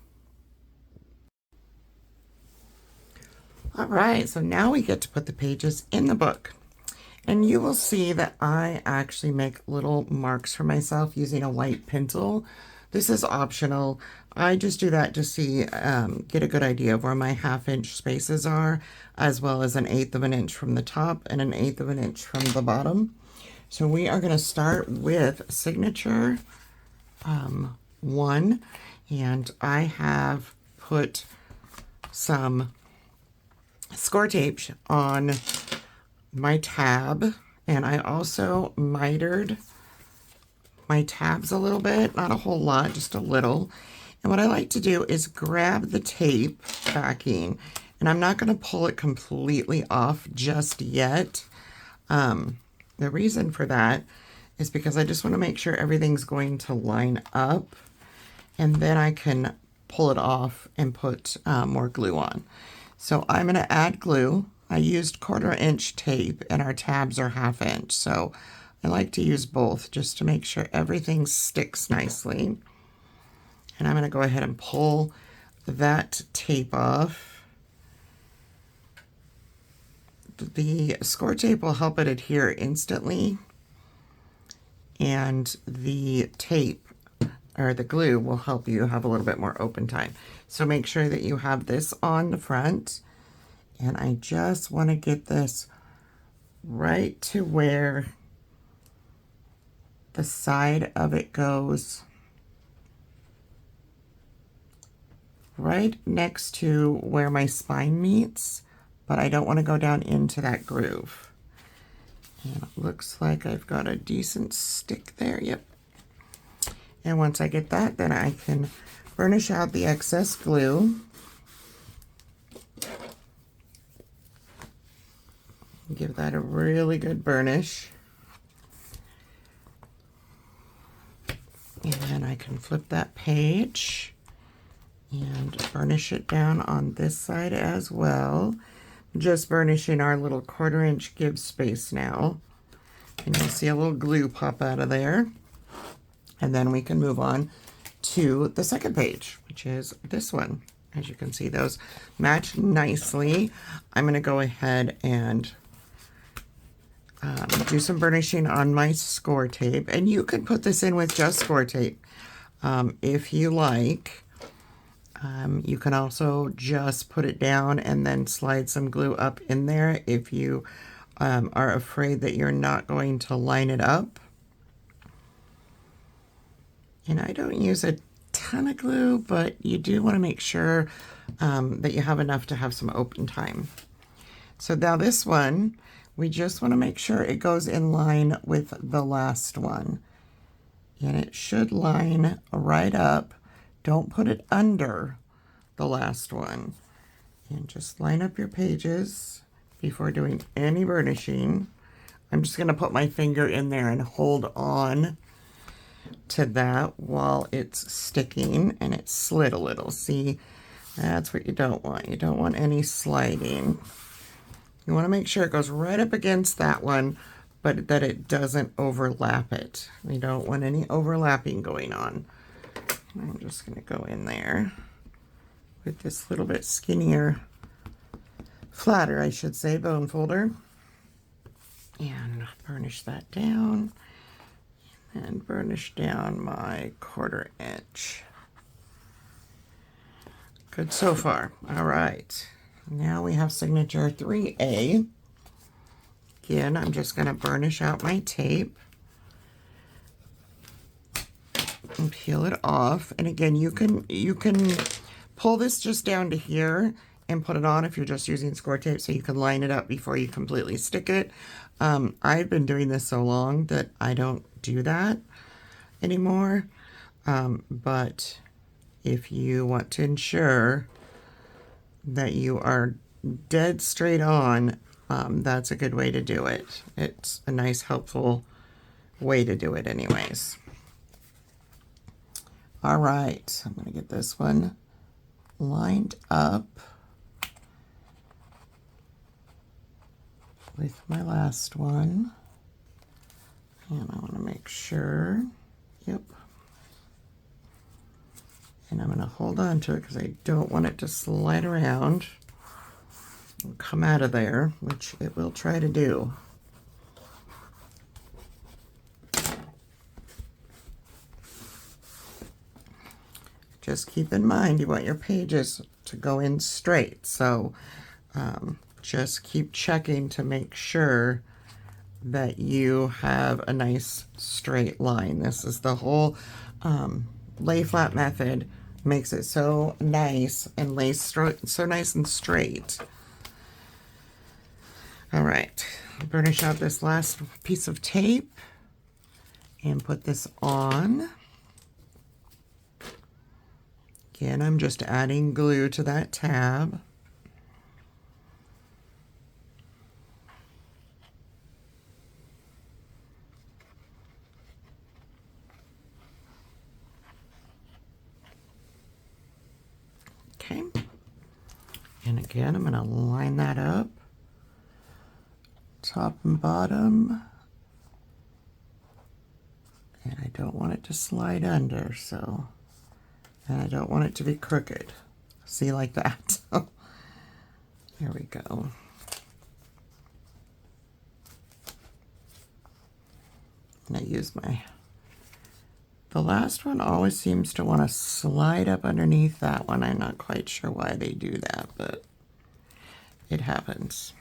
All right, so now we get to put the pages in the book. And you will see that I actually make little marks for myself using a white pencil. This is optional. I just do that to see, get a good idea of where my 1/2 inch spaces are, as well as 1/8 of an inch from the top and 1/8 of an inch from the bottom. So we are going to start with signature 1, and I have put some score tape on my tab, and I also mitered my tabs a little bit, not a whole lot, just a little. And what I like to do is grab the tape backing, and I'm not going to pull it completely off just yet. The reason for that is because I just want to make sure everything's going to line up, and then I can pull it off and put more glue on. So I'm going to add glue. I used 1/4 inch tape, and our tabs are 1/2 inch. So I like to use both just to make sure everything sticks nicely. And I'm going to go ahead and pull that tape off. The score tape will help it adhere instantly, and the tape or the glue will help you have a little bit more open time. So make sure that you have this on the front, and I just want to get this right to where the side of it goes, right next to where my spine meets, but I don't want to go down into that groove. And it looks like I've got a decent stick there. Yep. And once I get that, then I can burnish out the excess glue. Give that a really good burnish. And then I can flip that page and burnish it down on this side as well. Just burnishing our little 1/4 inch give space now. And you'll see a little glue pop out of there. And then we can move on to the second page, which is this one. As you can see, those match nicely. I'm going to go ahead and do some burnishing on my score tape. And you can put this in with just score tape if you like. You can also just put it down and then slide some glue up in there if you are afraid that you're not going to line it up. And I don't use a ton of glue, but you do want to make sure that you have enough to have some open time. So now this one, we just want to make sure it goes in line with the last one. And it should line right up. Don't put it under the last one. And just line up your pages before doing any burnishing. I'm just going to put my finger in there and hold on to that while it's sticking, and it slid a little. See, that's what you don't want. You don't want any sliding. You want to make sure it goes right up against that one, but that it doesn't overlap it. We don't want any overlapping going on. I'm just going to go in there with this little bit skinnier, flatter, I should say, bone folder, and burnish that down, and burnish down my 1/4 inch. Good so far. All right. Now we have signature 3A. Again, I'm just going to burnish out my tape and peel it off. And again, you can pull this just down to here and put it on if you're just using score tape, so you can line it up before you completely stick it. I've been doing this so long that I don't do that. anymore. But if you want to ensure that you are dead straight on, that's a good way to do it. It's a nice, helpful way to do it anyways. All right, I'm going to get this one lined up with my last one. And I want to make sure, yep. And I'm going to hold on to it because I don't want it to slide around and come out of there, which it will try to do. Just keep in mind you want your pages to go in straight, so just keep checking to make sure that you have a nice straight line. This is the whole lay flat method, makes it so nice and lays so nice and straight. All right, burnish out this last piece of tape and put this on. Again, I'm just adding glue to that tab. Okay. And again, I'm going to line that up, top and bottom. And I don't want it to slide under, so... And I don't want it to be crooked. See, like that. Here we go. And I use the last one always seems to want to slide up underneath that one. I'm not quite sure why they do that, but it happens.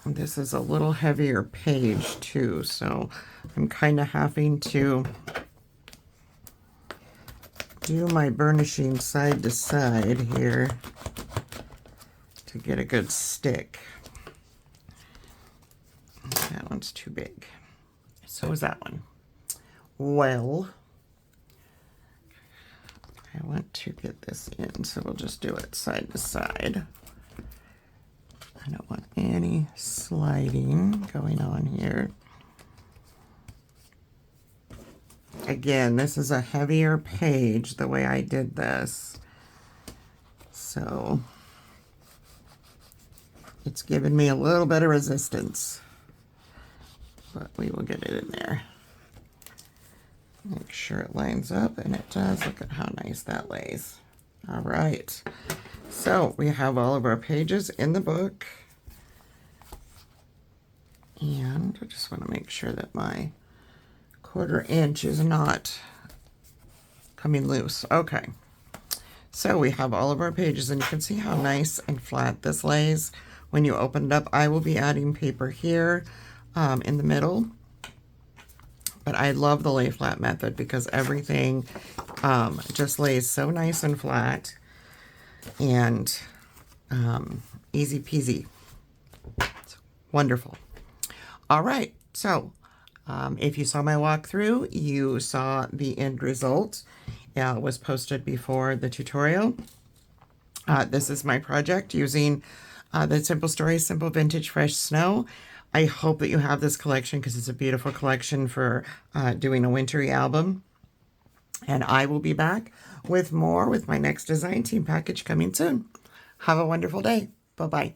And this is a little heavier page too, so I'm kind of having to do my burnishing side to side here to get a good stick. That one's too big. So is that one. Well, I want to get this in, so we'll just do it side to side. I don't want any sliding going on here. Again, this is a heavier page the way I did this, so it's given me a little bit of resistance, but we will get it in there. Make sure it lines up, and it does. Look at how nice that lays. All right, so we have all of our pages in the book, and I just want to make sure that my 1/4 inch is not coming loose. Okay, so we have all of our pages, and you can see how nice and flat this lays when you open it up. I will be adding paper here in the middle, but I love the lay flat method because everything just lays so nice and flat and easy peasy. It's wonderful. All right, so if you saw my walkthrough, you saw the end result. It was posted before the tutorial. This is my project using the Simple Stories, Simple Vintage Fresh Snow. I hope that you have this collection because it's a beautiful collection for doing a wintry album. And I will be back with more with my next design team package coming soon. Have a wonderful day. Bye-bye.